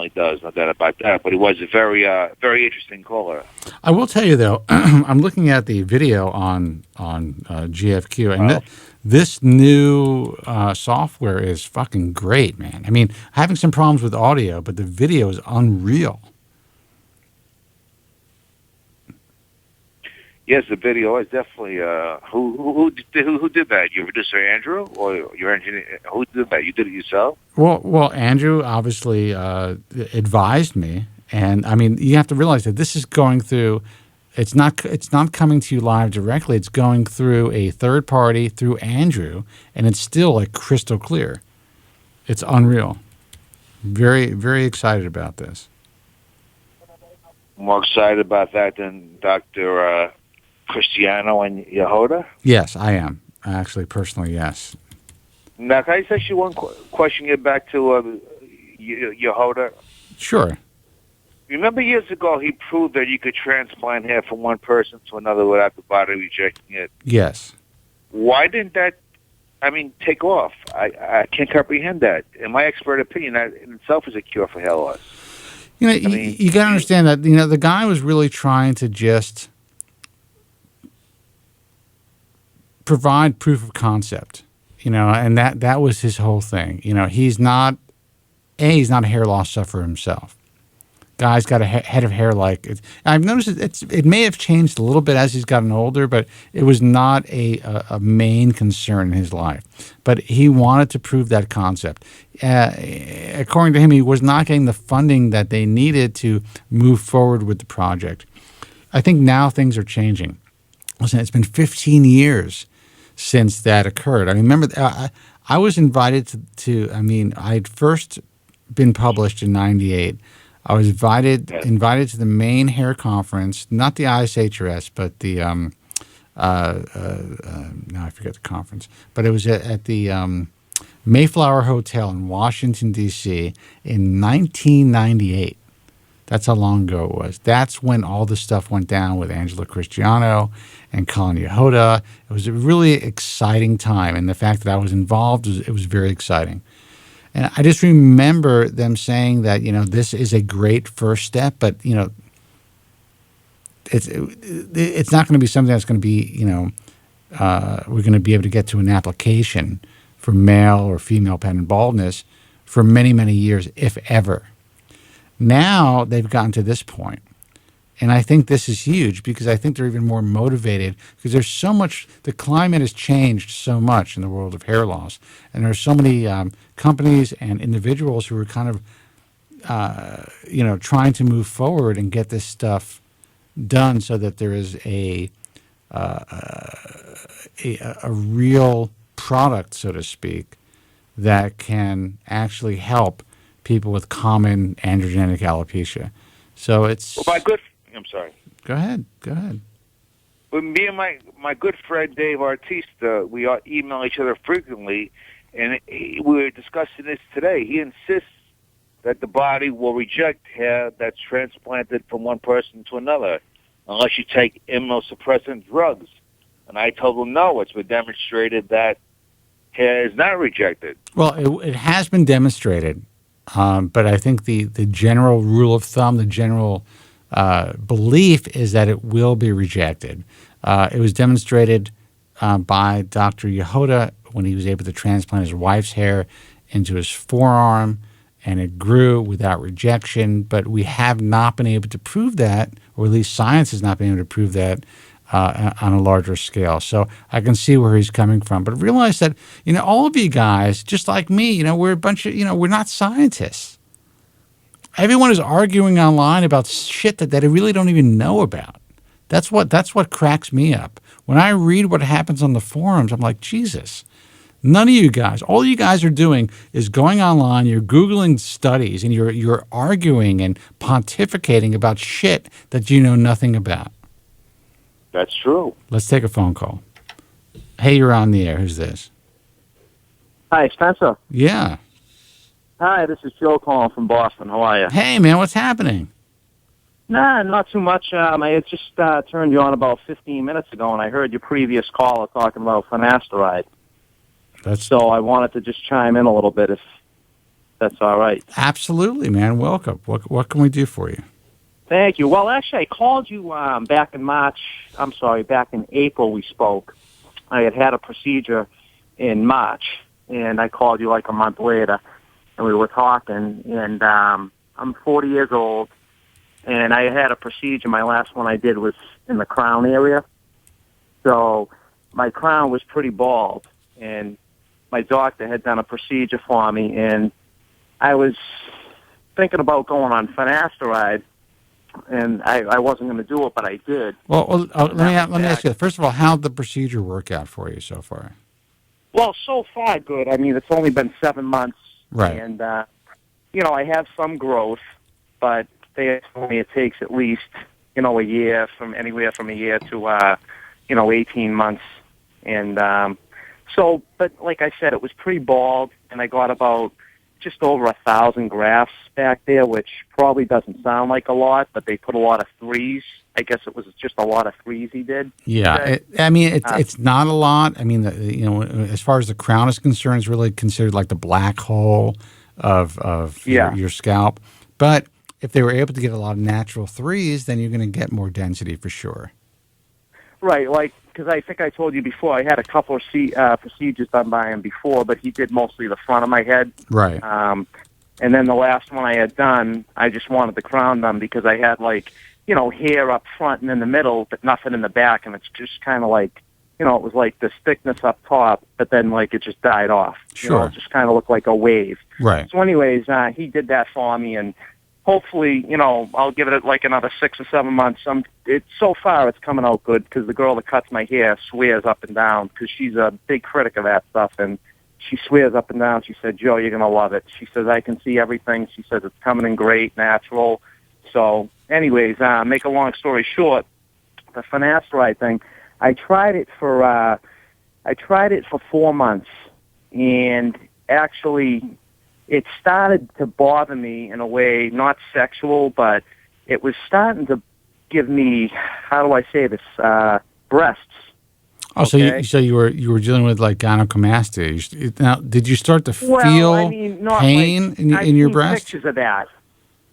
does. No doubt about that. But he was a very, very interesting caller. I will tell you though, I'm looking at the video on GFQ, and this new software is fucking great, man. I mean, having some problems with audio, but the video is unreal. Yes, the video is definitely. Who did that? Your producer Andrew, or your engineer? Who did that? You did it yourself? Well, Andrew obviously advised me, and I mean, you have to realize that this is going through. It's not coming to you live directly. It's going through a third party through Andrew, and it's still like crystal clear. It's unreal. Very, very excited about this. More excited about that than Dr. Cristiano and Yehuda? Yes, I am. Actually, personally, yes. Now, can I just ask you one question? Get back to Yehuda? Sure. Remember years ago, he proved that you could transplant hair from one person to another without the body rejecting it. Yes. Why didn't that, take off? I can't comprehend that. In my expert opinion, that in itself is a cure for hair loss. You got to understand that, the guy was really trying to just provide proof of concept, and that was his whole thing. He's not a hair loss sufferer himself. Guy's got a head of hair like it. I've noticed it may have changed a little bit as he's gotten older, but it was not a main concern in his life. But he wanted to prove that concept. According to him, he was not getting the funding that they needed to move forward with the project. I think now things are changing. Listen, it's been 15 years since that occurred. I remember I was invited to I had first been published in '98. I was invited to the main hair conference, not the ISHRS, but the now I forget the conference, but it was at the Mayflower Hotel in Washington, D.C. in 1998. That's how long ago it was. That's when all this stuff went down with Angela Cristiano and Colin Yehuda. It was a really exciting time, and the fact that I was involved, it was very exciting. And I just remember them saying that, this is a great first step, but, it's not going to be something that's going to be, we're going to be able to get to an application for male or female pattern baldness for many, many years, if ever. Now they've gotten to this point. And I think this is huge because I think they're even more motivated because there's so much, the climate has changed so much in the world of hair loss. And there's so many companies and individuals who are kind of, trying to move forward and get this stuff done so that there is a real product, so to speak, that can actually help people with common androgenic alopecia. So it's... Well, I'm sorry. Go ahead. Well, me and my good friend Dave Artista, we email each other frequently, and we were discussing this today. He insists that the body will reject hair that's transplanted from one person to another unless you take immunosuppressant drugs. And I told him no, it's been demonstrated that hair is not rejected. Well, it has been demonstrated, but I think the general rule of thumb, the general belief is that it will be rejected. It was demonstrated by Dr. Yehuda when he was able to transplant his wife's hair into his forearm, and it grew without rejection. But we have not been able to prove that, or at least science has not been able to prove that on a larger scale. So I can see where he's coming from. But realize that, all of you guys, just like me, we're a bunch of, we're not scientists. Everyone is arguing online about shit that they really don't even know about. That's what cracks me up. When I read what happens on the forums, I'm like, Jesus. None of you guys, all you guys are doing is going online, you're Googling studies, and you're arguing and pontificating about shit that you know nothing about. That's true. Let's take a phone call. Hey, you're on the air. Who's this? Hi, Spencer. Yeah. Hi, this is Joe calling from Boston. How are you? Hey, man, what's happening? Nah, not too much. I had just turned you on about 15 minutes ago, and I heard your previous caller talking about finasteride. So I wanted to just chime in a little bit, if that's all right. Absolutely, man. Welcome. What can we do for you? Thank you. Well, actually, I called you back in April we spoke. I had a procedure in March, and I called you like a month later, and we were talking, and I'm 40 years old, and I had a procedure. My last one I did was in the crown area. So my crown was pretty bald, and my doctor had done a procedure for me, and I was thinking about going on finasteride, and I wasn't going to do it, but I did. Well, let me ask you. First of all, how'd the procedure work out for you so far? Well, so far, good. I mean, it's only been 7 months. Right. And, I have some growth, but they told me it takes at least, a year, anywhere from a year to, 18 months. And but like I said, it was pretty bald, and I got about just over 1,000 grafts back there, which probably doesn't sound like a lot, but they put a lot of threes. I guess it was just a lot of threes he did. Yeah, it's not a lot. I mean, as far as the crown is concerned, it's really considered like the black hole of your scalp. But if they were able to get a lot of natural threes, then you're going to get more density for sure. Right, because I think I told you before, I had a couple of procedures done by him before, but he did mostly the front of my head. Right. And then the last one I had done, I just wanted the crown done because I had, hair up front and in the middle, but nothing in the back, and it's just kind of like, it was like this thickness up top, but then, it just died off. Sure. It just kind of looked like a wave. Right. So anyways, he did that for me, and hopefully, I'll give it another 6 or 7 months. So far, it's coming out good because the girl that cuts my hair swears up and down because she's a big critic of that stuff, and she swears up and down. She said, Joe, you're going to love it. She says, I can see everything. She says, it's coming in great, natural. So anyways, make a long story short, the finasteride thing, I tried it for 4 months, and actually it started to bother me in a way, not sexual, but it was starting to give me, how do I say this, breasts. Oh, okay. So you were dealing with gynecomastia. Now, did you start to feel pain in your breast? I've seen pictures of that.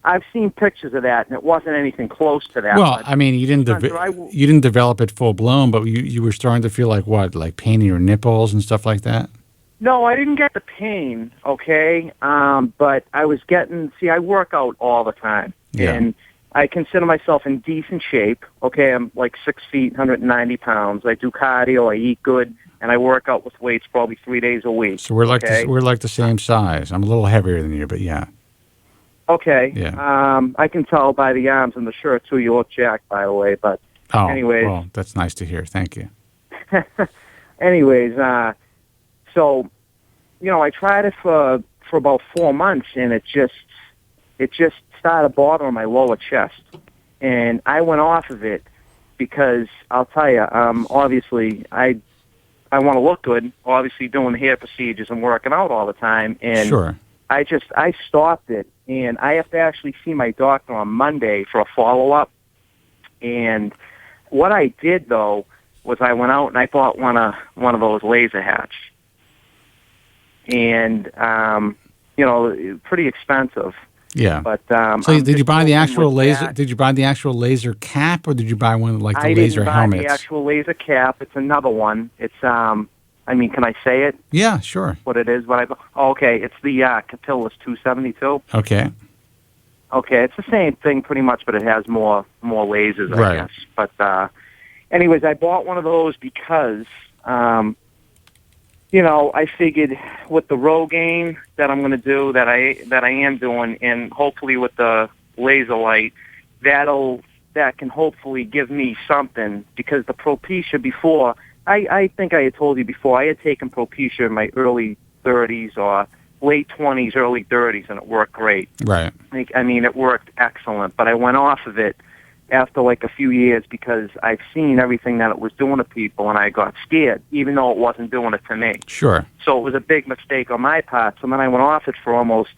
I've seen pictures of that, and it wasn't anything close to that. Well, I mean, you didn't develop it full blown, but you were starting to feel like pain in your nipples and stuff like that. No, I didn't get the pain, okay? But I was I work out all the time. Yeah. And I consider myself in decent shape, okay? I'm 6 feet, 190 pounds. I do cardio, I eat good, and I work out with weights probably 3 days a week. So we're like the same size. I'm a little heavier than you, but yeah. Okay. Yeah. I can tell by the arms and the shirt, too. You look jacked, by the way. But anyways. Well, that's nice to hear. Thank you. Anyways, so I tried it for about 4 months, and it just started bothering my lower chest, and I went off of it because I'll tell you, obviously I want to look good, obviously doing hair procedures and working out all the time, and Sure. I stopped it, and I have to actually see my doctor on Monday for a follow-up. And what I did, though, was I went out and I bought one of those laser hats. And, pretty expensive. Yeah. But so did you buy the actual laser? That. Did you buy the actual laser cap, or did you buy one like the I laser didn't buy helmets? the actual laser cap. It's another one. It's can I say it? Yeah, sure. What it is? Okay, it's the Capillus 272. Okay. Okay, it's the same thing pretty much, but it has more lasers, I Right. guess. But anyways, I bought one of those because I figured with the Rogaine that I'm going to do, that I am doing, and hopefully with the laser light, that can hopefully give me something, because the Propecia before, I think I had told you before, I had taken Propecia in my early 30s or late 20s, early 30s, and it worked great. Right. It worked excellent, but I went off of it after like a few years because I've seen everything that it was doing to people, and I got scared, even though it wasn't doing it to me. Sure. So it was a big mistake on my part. So then I went off it for almost,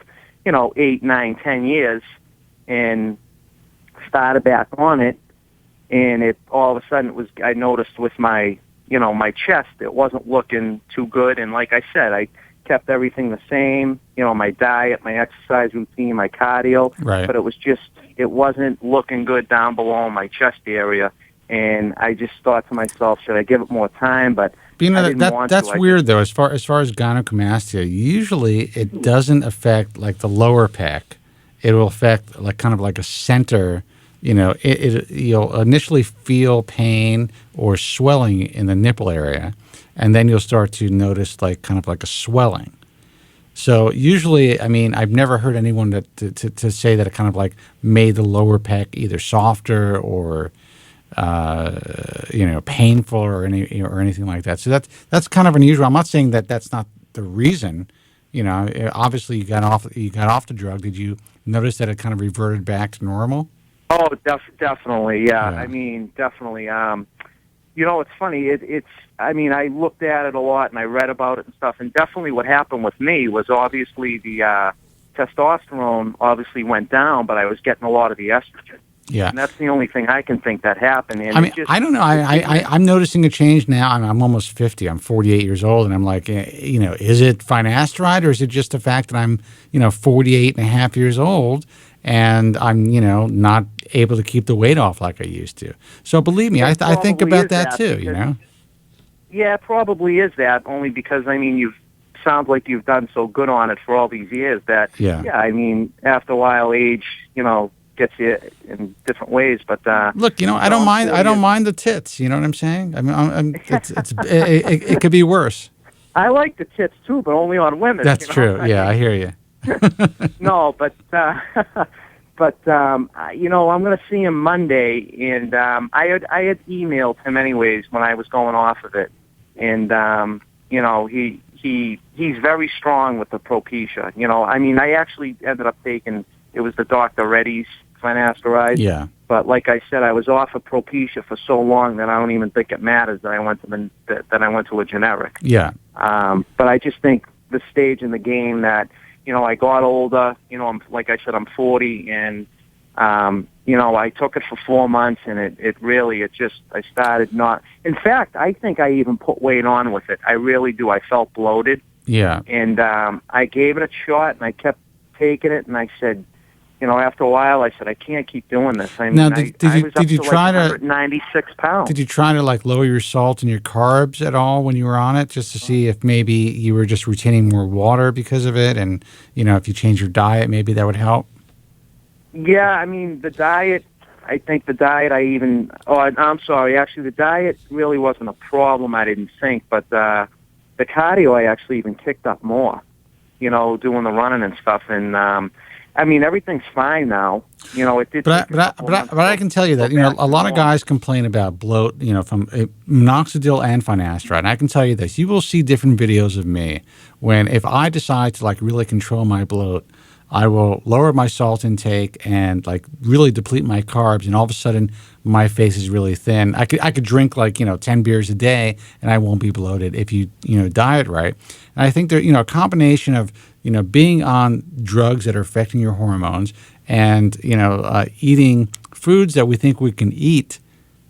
8, 9, 10 years, and started back on it, and it all of a sudden I noticed with my, my chest, it wasn't looking too good, and like I said, I kept everything the same, my diet, my exercise routine, my cardio, right. But it wasn't looking good down below my chest area, and I just thought to myself, should I give it more time? But I didn't want that's to. weird though. As far as gynecomastia, usually it doesn't affect like the lower pec. It will affect like kind of like a center. You'll initially feel pain or swelling in the nipple area, and then you'll start to notice like kind of like a swelling. So usually, I've never heard anyone to say that it kind of like made the lower pec either softer or painful or anything like that. So that's kind of unusual. I'm not saying that that's not the reason. Obviously you got off the drug. Did you notice that it kind of reverted back to normal? Oh, definitely, yeah. Definitely. It's funny. I looked at it a lot and I read about it and stuff. And definitely, what happened with me was obviously the testosterone obviously went down, but I was getting a lot of the estrogen. Yeah, and that's the only thing I can think that happened. And I don't know. I'm noticing a change now. I'm almost 50. I'm 48 years old, and I'm like, is it finasteride or is it just the fact that I'm 48 and a half years old? And I'm, not able to keep the weight off like I used to. So believe me, I think about that too, Yeah, it probably is that, only because, sounds like you've done so good on it for all these years that, after a while, age, gets you in different ways. But look, I don't mind the tits. You know what I'm saying? It could be worse. I like the tits too, but only on women. That's true. Yeah, I hear you. No, but I'm going to see him Monday, and I had emailed him anyways when I was going off of it, and he's very strong with the Propecia. I actually ended up taking, it was the Dr. Reddy's finasteride. Yeah. But like I said, I was off of Propecia for so long that I don't even think it matters that I went to a generic. Yeah. But I just think the stage in the game that, I got older, like I said, I'm 40, and, I took it for 4 months, and I started not, in fact, I think I even put weight on with it. I really do. I felt bloated. Yeah. And, I gave it a shot, and I kept taking it, and I said, after a while, I said, I can't keep doing this. Now, did you try to 196 pounds? Did you try to like lower your salt and your carbs at all when you were on it, just to see if maybe you were just retaining more water because of it, and if you change your diet, maybe that would help? Yeah, the diet. I think the diet. I'm sorry. Actually, the diet really wasn't a problem. I didn't think, but the cardio I actually even kicked up more. Doing the running and stuff, and I mean, everything's fine now. You know, it did. But I can tell you that, you know, a lot of guys complain about bloat, you know, from minoxidil and finasteride. And I can tell you this: you will see different videos of me when, if I decide to like really control my bloat, I will lower my salt intake and like really deplete my carbs, and all of a sudden my face is really thin. I could drink like, you know, 10 beers a day and I won't be bloated if you know, diet right. And I think there, you know, a combination of, you know, being on drugs that are affecting your hormones and, you know, eating foods that we think we can eat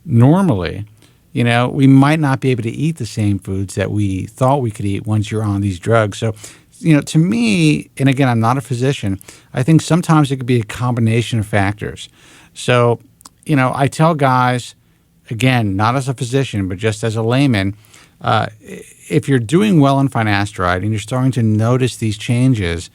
normally, you know, we might not be able to eat the same foods that we thought we could eat once you're on these drugs. So, you know, to me, and again, I'm not a physician, I think sometimes it could be a combination of factors. So, you know, I tell guys, again, not as a physician, but just as a layman, if you're doing well on finasteride and you're starting to notice these changes,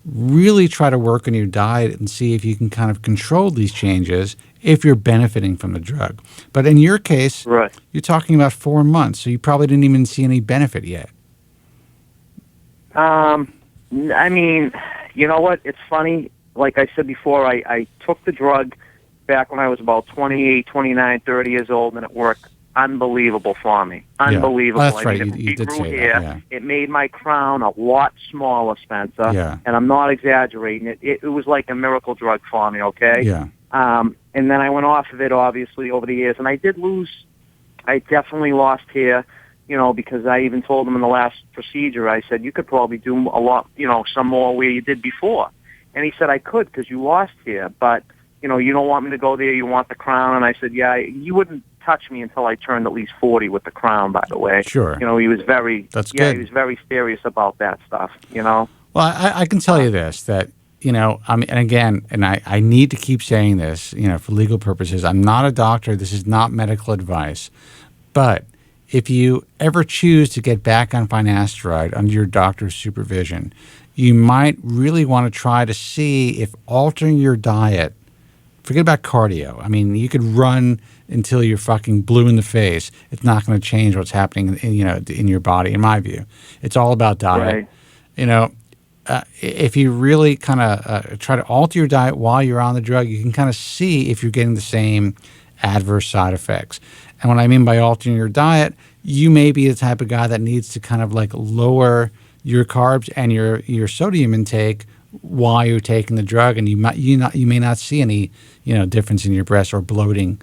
really try to work on your diet and see if you can kind of control these changes if you're benefiting from the drug. But in your case, right, you're talking about 4 months, so you probably didn't even see any benefit yet. I mean, you know what? It's funny. Like I said before, I took the drug back when I was about 28, 29, 30 years old, and it worked unbelievable for me. Unbelievable. Yeah. Well, that's right. I mean, You did say hair. that. Yeah. It made my crown a lot smaller, Spencer. Yeah. And I'm not exaggerating. It was like a miracle drug for me, okay? Yeah. And then I went off of it, obviously, over the years. And I definitely lost hair, you know, because I even told him in the last procedure, I said, you could probably do a lot, you know, some more where you did before. And he said, I could because you lost hair, but, you know, you don't want me to go there. You want the crown. And I said, yeah, you wouldn't touch me until I turned at least 40 with the crown, by the way. Sure. You know, he was very, good. He was very serious about that stuff, you know. Well, I can tell you this, that, you know, I mean, and again, and I need to keep saying this, you know, for legal purposes, I'm not a doctor. This is not medical advice. But if you ever choose to get back on finasteride under your doctor's supervision, you might really want to try to see if altering your diet, forget about cardio. I mean, you could run until you're fucking blue in the face. It's not going to change what's happening in your body, in my view. It's all about diet. Right. You know, if you really kind of try to alter your diet while you're on the drug, you can kind of see if you're getting the same adverse side effects. And what I mean by altering your diet, you may be the type of guy that needs to kind of like lower your carbs and your sodium intake while you're taking the drug, and you may not see any, you know, difference in your breasts or bloating,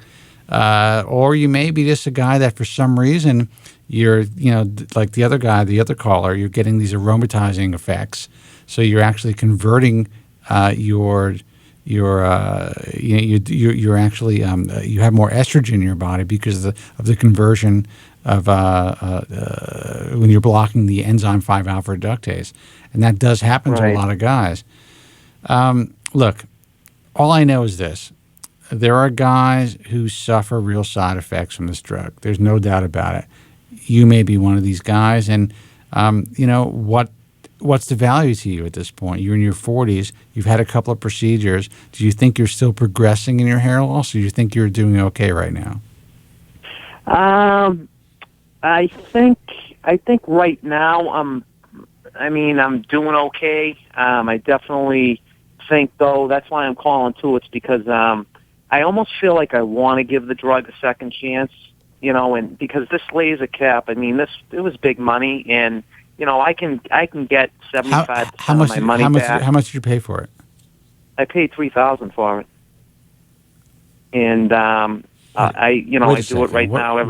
or you may be just a guy that for some reason you're, you know, like the other guy, the other caller, you're getting these aromatizing effects, so you're actually converting you're actually you have more estrogen in your body because of the conversion of when you're blocking the enzyme 5-alpha reductase, and that does happen to a lot of guys. Look, all I know is this: there are guys who suffer real side effects from this drug. There's no doubt about it. You may be one of these guys, and you know what's the value to you at this point? You're in your 40s. You've had a couple of procedures. Do you think you're still progressing in your hair loss, or do you think you're doing okay right now? I think right now I'm doing okay. I definitely think, though, that's why I'm calling too. It's because I almost feel like I want to give the drug a second chance, you know, and because this laser cap, I mean, it was big money, and you know, I can get 75% of my money back. How much did you pay for it? I paid $3,000 for it, and I do it right now.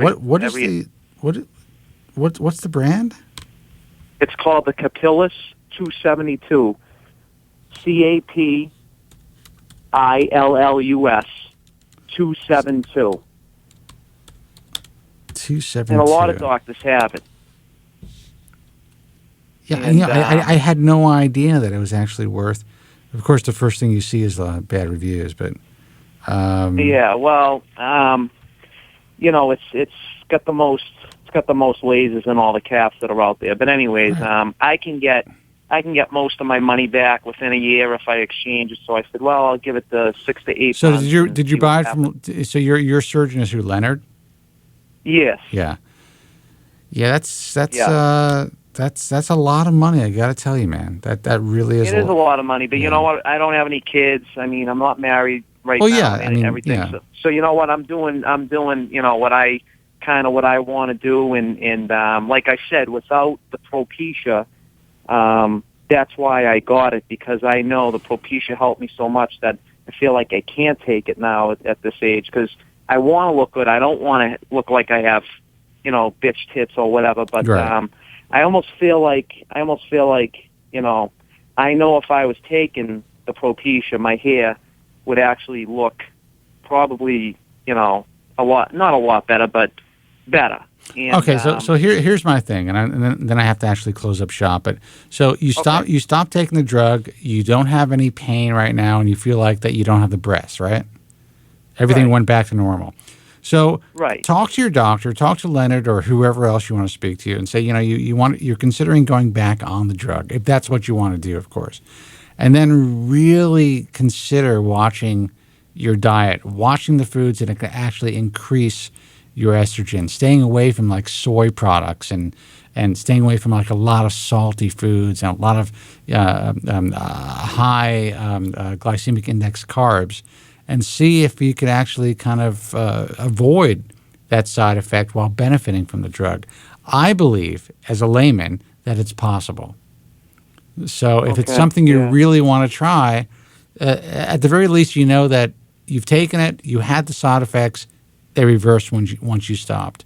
What's the brand? It's called the Capillus 272. CAPILLUS 272. 272. And a lot of doctors have it. Yeah, and, I had no idea that it was actually worth. Of course, the first thing you see is bad reviews, but yeah, well, you know, it's got the most lasers in all the caps that are out there. But anyways, I can get most of my money back within a year if I exchange it. So I said, well, I'll give it the 6 to 8 So months. did you buy it from? So your surgeon is who, Leonard? Yes. Yeah. Yeah, that's That's a lot of money. I got to tell you, man. That really is. It is a lot of money, but you know what? I don't have any kids. I mean, I'm not married right now. Yeah, and everything. Yeah. So you know what I'm doing? You know what I want to do, and like I said, without the Propecia, that's why I got it, because I know the Propecia helped me so much that I feel like I can't take it now at this age, because I want to look good. I don't want to look like I have, bitch tits or whatever. But right. I almost feel like, I know if I was taking the Propecia, my hair would actually look probably, not a lot better, but better. And, okay, so here's my thing, and then I have to actually close up shop. But so you stop taking the drug. You don't have any pain right now, and you feel like that you don't have the breasts, right? Everything went back to normal. So talk to your doctor, talk to Leonard or whoever else you want to speak to, and say you're considering going back on the drug, if that's what you want to do, of course, and then really consider watching your diet, watching the foods that can actually increase your estrogen, staying away from like soy products and staying away from like a lot of salty foods and a lot of high glycemic index carbs, and see if you could actually kind of avoid that side effect while benefiting from the drug. I believe, as a layman, that it's possible. So if it's something you really want to try, at the very least, you know that you've taken it, you had the side effects, they reversed once you stopped.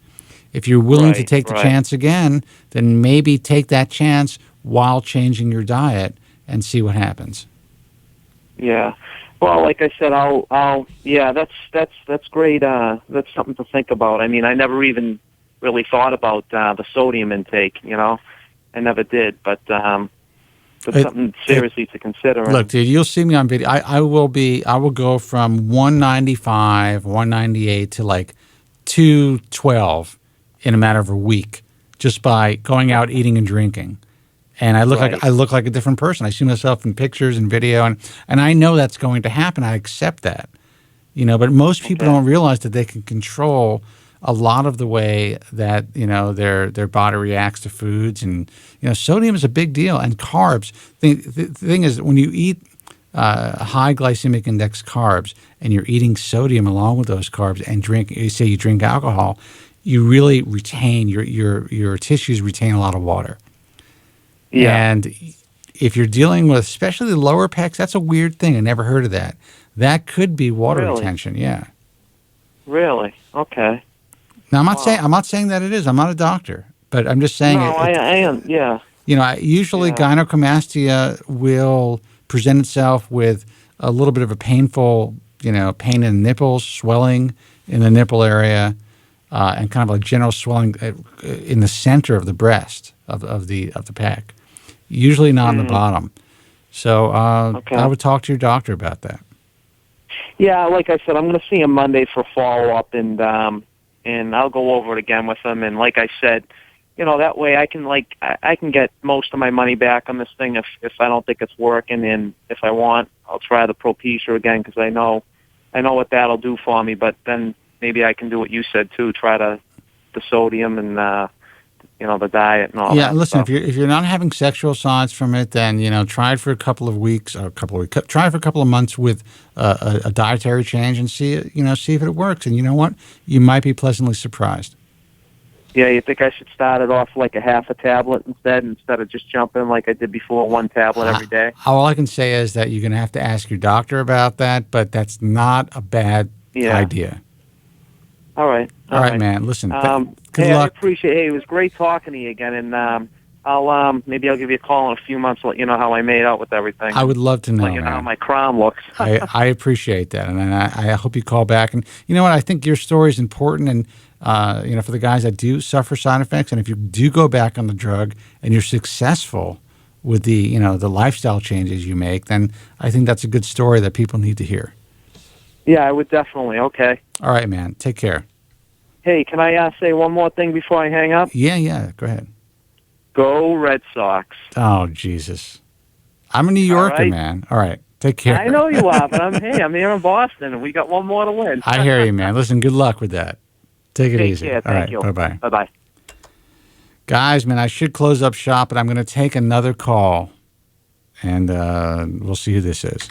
If you're willing to take the chance again, then maybe take that chance while changing your diet and see what happens. Yeah. Well, like I said, that's great. That's something to think about. I mean, I never even really thought about the sodium intake. I never did, but something seriously to consider. Look, dude, you'll see me on video. I will go from 195, 198 to like 212 in a matter of a week, just by going out eating and drinking. And I look like a different person. I see myself in pictures and video, and I know that's going to happen. I accept that, But most people don't realize that they can control a lot of the way that their body reacts to foods, and sodium is a big deal, and carbs. The thing is, when you eat high glycemic index carbs and you're eating sodium along with those carbs, and you drink alcohol, you really retain your tissues retain a lot of water. Yeah. And if you're dealing with especially the lower pecs, that's a weird thing. I never heard of that. That could be water retention. Yeah. Really? Okay. Now I'm not saying that it is. I'm not a doctor, but I'm just saying. No, I am. Yeah. Usually gynecomastia will present itself with a little bit of a painful, pain in the nipples, swelling in the nipple area, and kind of a general swelling in the center of the breast of the pec. Usually not on the bottom. So I would talk to your doctor about that. Yeah, like I said, I'm going to see him Monday for follow-up, and I'll go over it again with him. And like I said, that way I can get most of my money back on this thing if I don't think it's working, and if I want, I'll try the Propecia again, because I know what that'll do for me. But then maybe I can do what you said too, try the sodium and the diet and all that. Yeah, listen, stuff. if you're not having sexual signs from it, then try it for a couple of weeks or try it for a couple of months with a dietary change and see if it works. And you know what? You might be pleasantly surprised. Yeah, you think I should start it off like a half a tablet instead of just jumping like I did before, one tablet every day? All I can say is that you're going to have to ask your doctor about that, but that's not a bad idea. All right. All right, man. Listen, good luck. luck. I appreciate it. Hey, it was great talking to you again, and maybe I'll give you a call in a few months to let you know how I made out with everything. I would love to know, let you know how my crown looks. I appreciate that, and I hope you call back. And you know what? I think your story is important, and for the guys that do suffer side effects, and if you do go back on the drug and you're successful with the lifestyle changes you make, then I think that's a good story that people need to hear. Yeah, I would definitely. Okay. All right, man. Take care. Hey, can I say one more thing before I hang up? Yeah. Go ahead. Go Red Sox. Oh, Jesus. I'm a New Yorker, man. All right. Take care. I know you are, but I'm here in Boston, and we got one more to win. I hear you, man. Listen, good luck with that. Take it easy. Care. All right. Thank you. Bye-bye. Bye-bye. Guys, man, I should close up shop, but I'm going to take another call, and we'll see who this is.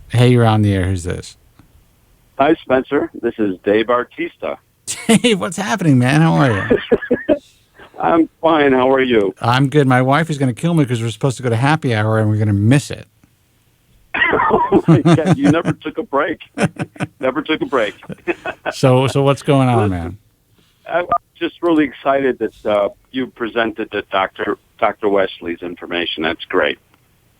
Hey, you're on the air. Who's this? Hi, Spencer. This is Dave Artista. Hey, what's happening, man? How are you? I'm fine. How are you? I'm good. My wife is going to kill me because we're supposed to go to happy hour, and we're going to miss it. Oh, my God. You never took a break. Never took a break. So what's going on, man? I'm just really excited that you presented the Dr. Wesley's information. That's great.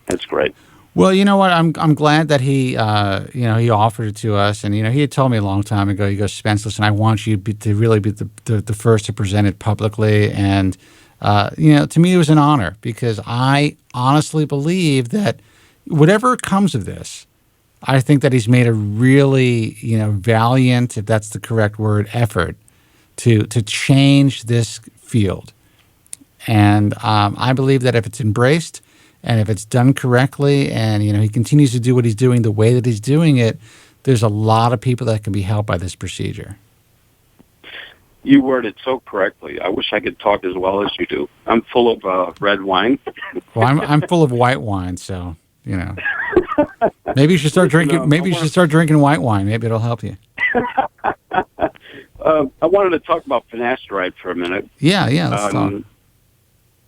That's great. Well, you know what? I'm glad that he he offered it to us, and he had told me a long time ago. He goes, Spence, listen, I want you to really be the first to present it publicly, and to me it was an honor because I honestly believe that whatever comes of this, I think that he's made a really valiant, if that's the correct word, effort to change this field, and I believe that if it's embraced. And if it's done correctly and, he continues to do what he's doing the way that he's doing it, there's a lot of people that can be helped by this procedure. You worded so correctly. I wish I could talk as well as you do. I'm full of red wine. Well, I'm full of white wine, so, Maybe you should start drinking. Maybe you should start drinking white wine. Maybe it'll help you. I wanted to talk about finasteride for a minute. Yeah, let's talk.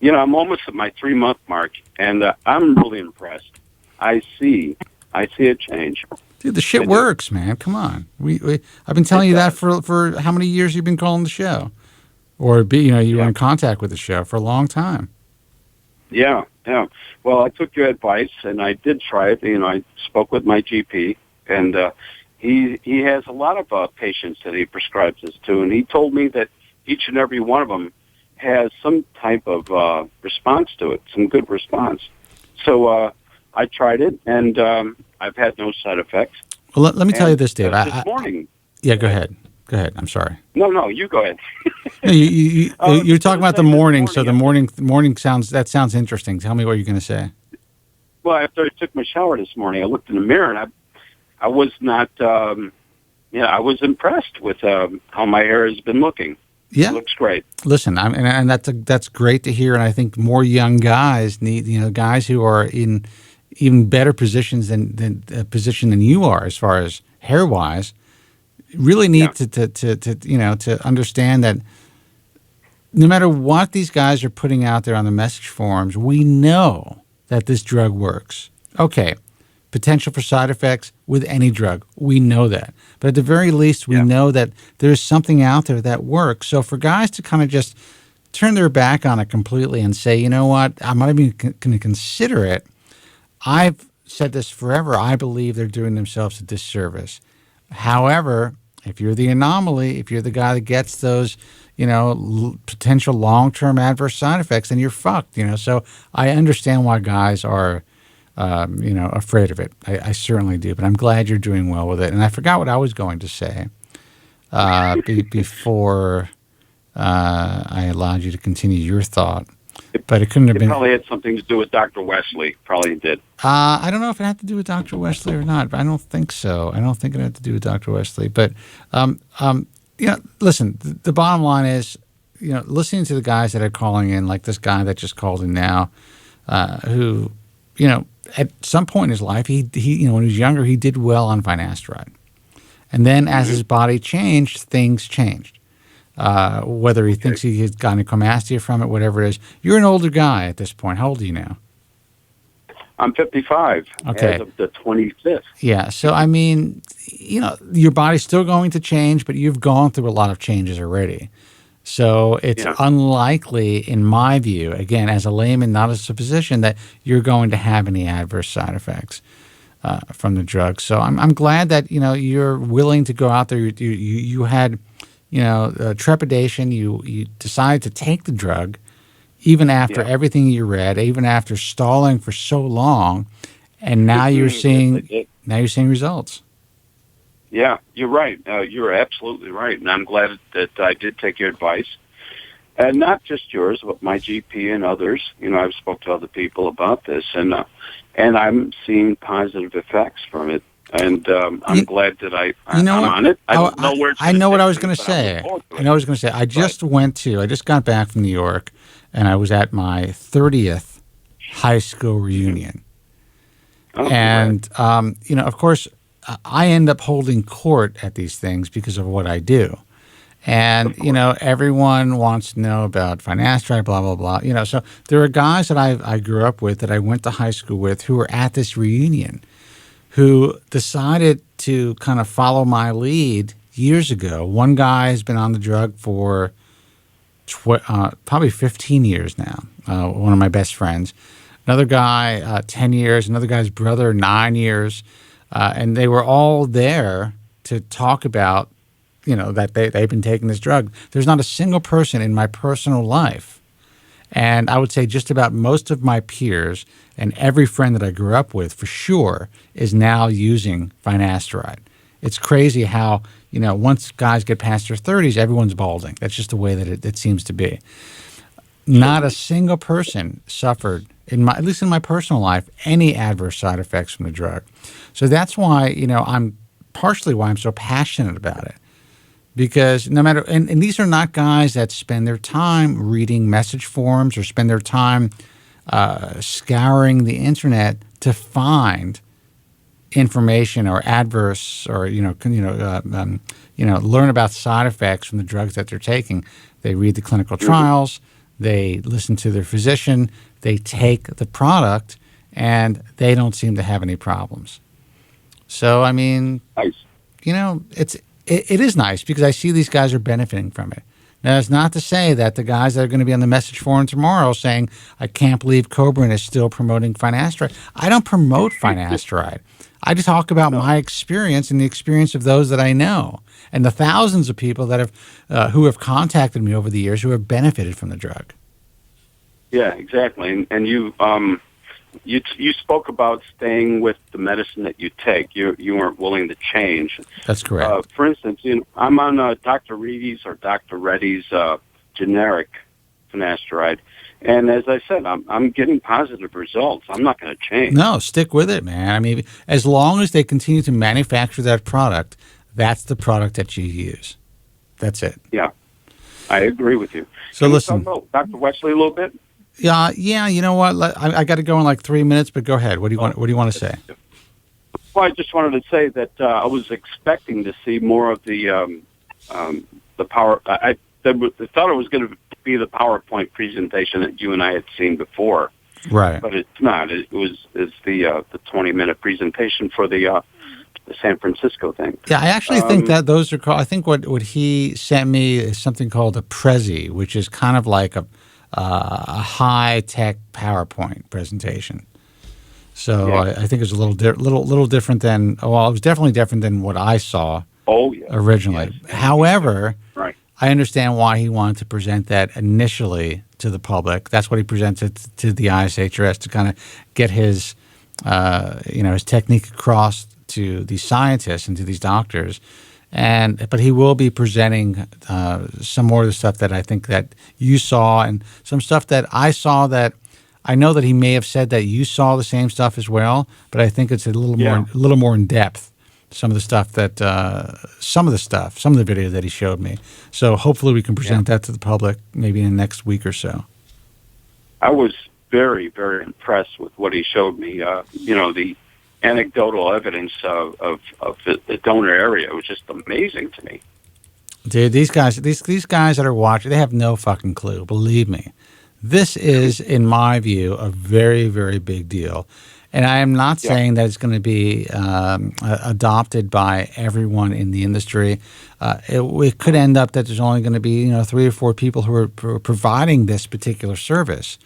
I'm almost at my 3-month mark, and I'm really impressed. I see a change. Dude, the shit works, man. Come on. I've been telling you that for how many years you've been calling the show, or you were in contact with the show for a long time. Yeah. Well, I took your advice, and I did try it. I spoke with my GP, and he has a lot of patients that he prescribes this to, and he told me that each and every one of them has some type of response to it, some good response. So I tried it, and I've had no side effects. Well, let me tell you this, Dave. This morning. Yeah, go ahead. Go ahead. I'm sorry. No, you go ahead. No, you're talking about the morning, so the morning sounds interesting. Tell me what you're going to say. Well, after I took my shower this morning, I looked in the mirror, and I was not, I was impressed with how my hair has been looking. Yeah, it looks great. Listen, and that's great to hear. And I think more young guys need, guys who are in even better positions than you are as far as hair wise, really need to understand that no matter what these guys are putting out there on the message forums, we know that this drug works. Okay. Potential for side effects with any drug. We know that. But at the very least, we know that there's something out there that works. So for guys to kind of just turn their back on it completely and say, you know what, I'm not even going to consider it. I've said this forever. I believe they're doing themselves a disservice. However, if you're the anomaly, if you're the guy that gets those, potential long-term adverse side effects, then you're fucked, So I understand why guys are afraid of it. I certainly do, but I'm glad you're doing well with it. And I forgot what I was going to say before I allowed you to continue your thought. But it couldn't have been. It probably had something to do with Dr. Wesley. Probably did. I don't know if it had to do with Dr. Wesley or not, but I don't think so. I don't think it had to do with Dr. Wesley. But listen. The bottom line is, listening to the guys that are calling in, like this guy that just called in now, who, at some point in his life, he when he was younger, he did well on finasteride. And then as his body changed, things changed. Whether he thinks he has gynecomastia from it, whatever it is. You're an older guy at this point. How old are you now? I'm 55 as of the 25th. Yeah. So, I mean, your body's still going to change, but you've gone through a lot of changes already. So it's unlikely, in my view, again, as a layman, not as a physician, that you're going to have any adverse side effects from the drug. So I'm glad that you're willing to go out there. You had trepidation. You decided to take the drug, even after everything you read, even after stalling for so long, and now you're seeing results. Yeah, you're right. You're absolutely right, and I'm glad that I did take your advice, and not just yours, but my GP and others. I've spoke to other people about this, and I'm seeing positive effects from it And I'm glad that I'm what? on it. I don't know where it's I know what I was going going to say. I just got back from New York, and I was at my 30th high school reunion. And, of course, I end up holding court at these things because of what I do. And, everyone wants to know about finasteride, blah, blah, blah. So there are guys that I grew up with, that I went to high school with, who were at this reunion, who decided to kind of follow my lead years ago. One guy has been on the drug for probably 15 years now, one of my best friends. Another guy, 10 years. Another guy's brother, 9 years. And they were all there to talk about, that they've been taking this drug. There's not a single person in my personal life, and I would say just about most of my peers and every friend that I grew up with, for sure, is now using finasteride. It's crazy how, once guys get past their 30s, everyone's balding. That's just the way that it seems to be. Not a single person suffered, at least in my personal life, any adverse side effects from the drug. So that's why, I'm partially why I'm so passionate about it. Because no matter, and these are not guys that spend their time reading message forums or spend their time scouring the internet to find information or adverse or learn about side effects from the drugs that they're taking. They read the clinical trials, they listen to their physician, they take the product, and they don't seem to have any problems. So I mean, It is nice because I see these guys are benefiting from it. Now, that's not to say that the guys that are going to be on the message forum tomorrow saying, I can't believe Kobren is still promoting finasteride. I don't promote finasteride. I just talk about my experience and the experience of those that I know and the thousands of people that have who have contacted me over the years who have benefited from the drug. Yeah, exactly. And you spoke about staying with the medicine that you take. You weren't willing to change. That's correct. For instance, I'm on Dr. Reedy's or Dr. Reddy's generic finasteride, and as I said, I'm getting positive results. I'm not going to change. No, stick with it, man. I mean, as long as they continue to manufacture that product, that's the product that you use. That's it. Yeah, I agree with you. So Can listen, we talk about Dr. Wesley a little bit? Yeah. You know what? I got to go in like 3 minutes, but go ahead. What do you want to say? Well, I just wanted to say that I was expecting to see more of the power. I thought it was going to be the PowerPoint presentation that you and I had seen before, right? But it's not. It's the 20-minute presentation for the San Francisco thing. Yeah, I actually think that those are called. I think what he sent me is something called a Prezi, which is kind of like a high-tech PowerPoint presentation. So yeah. I think it's a little different than. Well, it was definitely different than what I saw. Originally. Yes. However, right. I understand why he wanted to present that initially to the public. That's what he presented to the ISHRS to kind of get his his technique across to these scientists and to these doctors. But he will be presenting some more of the stuff that I think that you saw and some stuff that I saw that I know that he may have said that you saw the same stuff as well, but I think it's a little more in depth. Some of the stuff that some of the video that he showed me. So hopefully we can present that to the public maybe in the next week or so. I was very, very impressed with what he showed me. The anecdotal evidence of the donor area was just amazing to me. Dude, these guys that are watching, they have no fucking clue. Believe me, this is, in my view, a very, very big deal. And I am not saying that it's going to be adopted by everyone in the industry. It could end up that there's only going to be 3 or 4 people who are providing this particular service,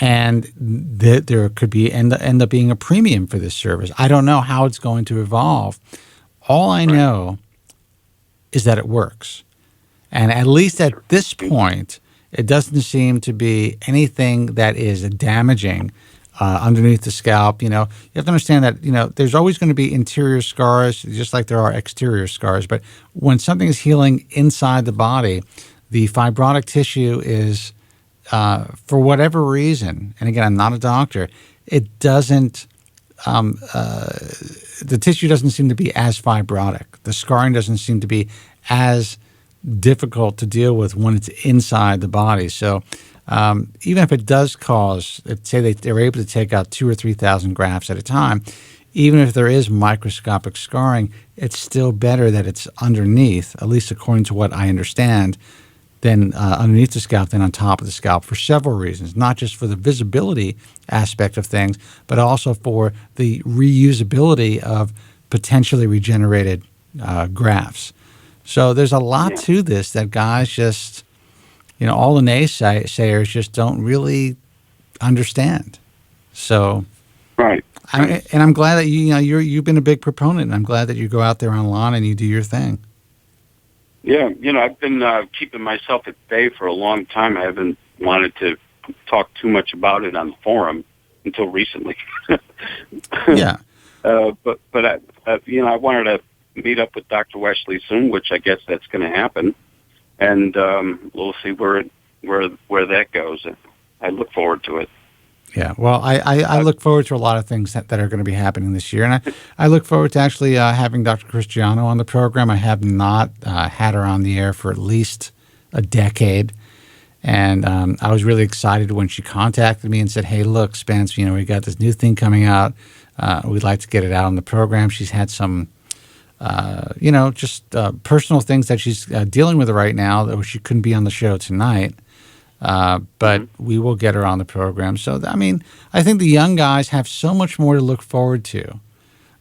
and there could be end up being a premium for this service. I don't know how it's going to evolve. All I know is that it works, and at least at this point, it doesn't seem to be anything that is damaging. Underneath the scalp, you have to understand that, there's always going to be interior scars, just like there are exterior scars. But when something is healing inside the body, the fibrotic tissue is, for whatever reason, and again, I'm not a doctor, it doesn't the tissue doesn't seem to be as fibrotic. The scarring doesn't seem to be as difficult to deal with when it's inside the body. So even if it does cause, say they're able to take out 2,000 or 3,000 grafts at a time, even if there is microscopic scarring, it's still better that it's underneath, at least according to what I understand, than underneath the scalp than on top of the scalp for several reasons, not just for the visibility aspect of things, but also for the reusability of potentially regenerated grafts. So there's a lot to this that guys just, all the naysayers just don't really understand. So, right. And I'm glad that you've been a big proponent, and I'm glad that you go out there online and you do your thing. Yeah, I've been keeping myself at bay for a long time. I haven't wanted to talk too much about it on the forum until recently. Yeah. But I wanted to meet up with Dr. Wesley soon, which I guess that's going to happen, and we'll see where that goes. I look forward to it. Yeah, well, I look forward to a lot of things that are going to be happening this year. And I look forward to actually having Dr. Cristiano on the program. I have not had her on the air for at least a decade. And I was really excited when she contacted me and said, hey, look, Spence, we got this new thing coming out. We'd like to get it out on the program. She's had some, just personal things that she's dealing with right now that she couldn't be on the show tonight. But we will get her on the program. So, I think the young guys have so much more to look forward to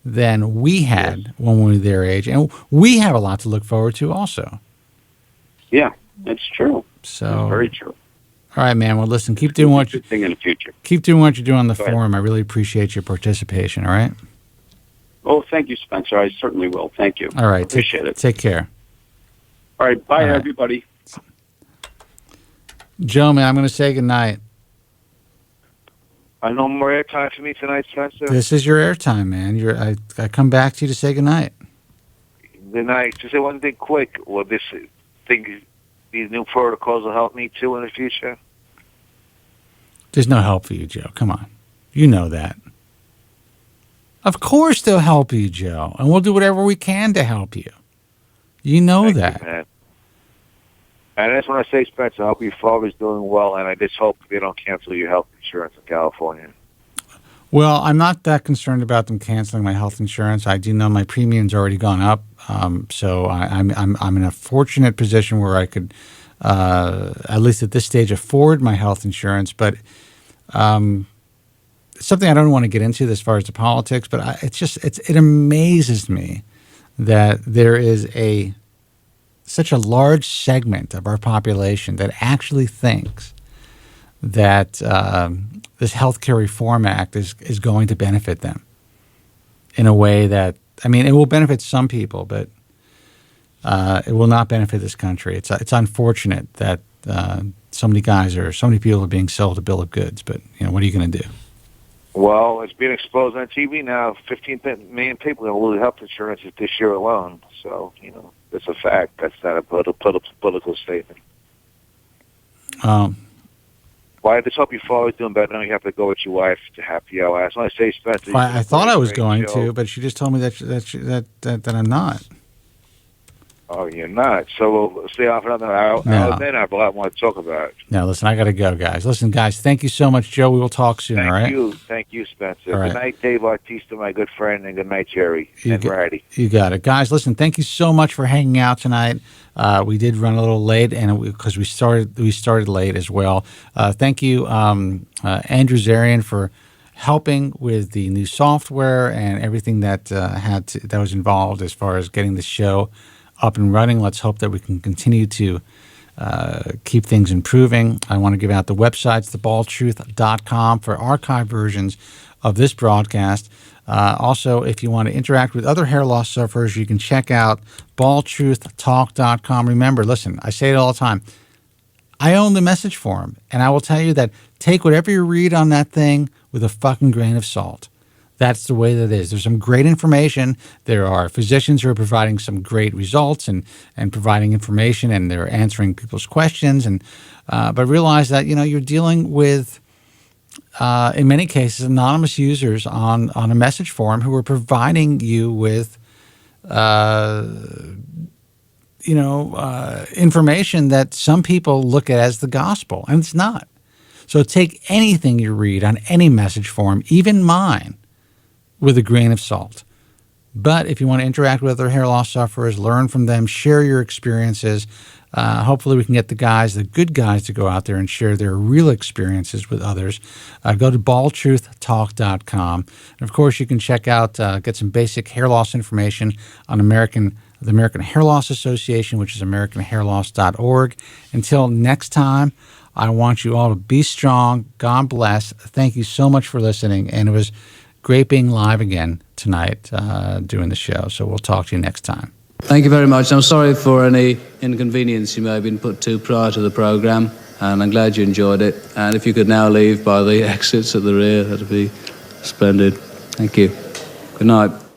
than we had when we were their age. And we have a lot to look forward to also. Yeah, that's true. So, that's very true. All right, man. Well, listen, keep doing what thing in the future. Keep doing what you do on the forum. I really appreciate your participation, all right? Oh, thank you, Spencer. I certainly will. Thank you. All right. Appreciate it. Take care. All right. Bye, All right. everybody. Joe, man, I'm going to say goodnight. No more airtime for me tonight, Spencer. This is your airtime, man. I come back to you to say goodnight. Good night. Just say one thing quick. Will these new protocols will help me too in the future? There's no help for you, Joe. Come on. You know that. Of course they'll help you, Joe. And we'll do whatever we can to help you. You know Thank that. You, man. And that's when I say, Spencer, I hope your father's doing well, and I just hope they don't cancel your health insurance in California. Well, I'm not that concerned about them canceling my health insurance. I do know my premium's already gone up, so I'm in a fortunate position where I could, at least at this stage, afford my health insurance. But something I don't want to get into as far as the politics, but it amazes me that there is such a large segment of our population that actually thinks that this Healthcare Reform Act is going to benefit them in a way that, it will benefit some people, but it will not benefit this country. It's unfortunate that so many people are being sold a bill of goods, but what are you going to do? Well, it's being exposed on TV now. 15 million people are going to lose health insurance this year alone. So, it's a fact. That's not a political statement. Well, I just hope your father's doing better. Now you have to go with your wife to happy hour. I just want to say, Spencer. I thought I was going to, but she just told me that I'm not. Oh, you're not. So we'll stay off another hour. No. Then I have a lot more to talk about. No, listen, I got to go, guys. Listen, guys, thank you so much, Joe. We will talk soon, all right? Thank you, Spencer. All right. Good night, Dave Artista, my good friend, and good night, Jerry and Brady. You got it. Guys, listen, thank you so much for hanging out tonight. We did run a little late, and because we started late as well. Thank you, Andrew Zarian, for helping with the new software and everything that was involved as far as getting the show up and running. Let's hope that we can continue to keep things improving. I want to give out the websites, thebaldtruth.com, for archive versions of this broadcast. Also, if you want to interact with other hair loss sufferers, you can check out baldtruthtalk.com. Remember, listen, I say it all the time. I own the message forum, and I will tell you that take whatever you read on that thing with a fucking grain of salt. That's the way that it is. There's some great information. There are physicians who are providing some great results and providing information, and they're answering people's questions. But realize that, you're dealing with in many cases, anonymous users on a message forum who are providing you with, information that some people look at as the gospel, and it's not. So take anything you read on any message forum, even mine, with a grain of salt. But if you want to interact with other hair loss sufferers, learn from them, share your experiences, hopefully we can get the good guys to go out there and share their real experiences with others. Go to baldtruthtalk.com. And of course, you can check out, get some basic hair loss information on the American Hair Loss Association, which is americanhairloss.org. Until next time, I want you all to be strong. God bless. Thank you so much for listening. And it was great being live again tonight doing the show. So we'll talk to you next time. Thank you very much. I'm sorry for any inconvenience you may have been put to prior to the program, and I'm glad you enjoyed it. And if you could now leave by the exits at the rear, that'd be splendid. Thank you. Good night.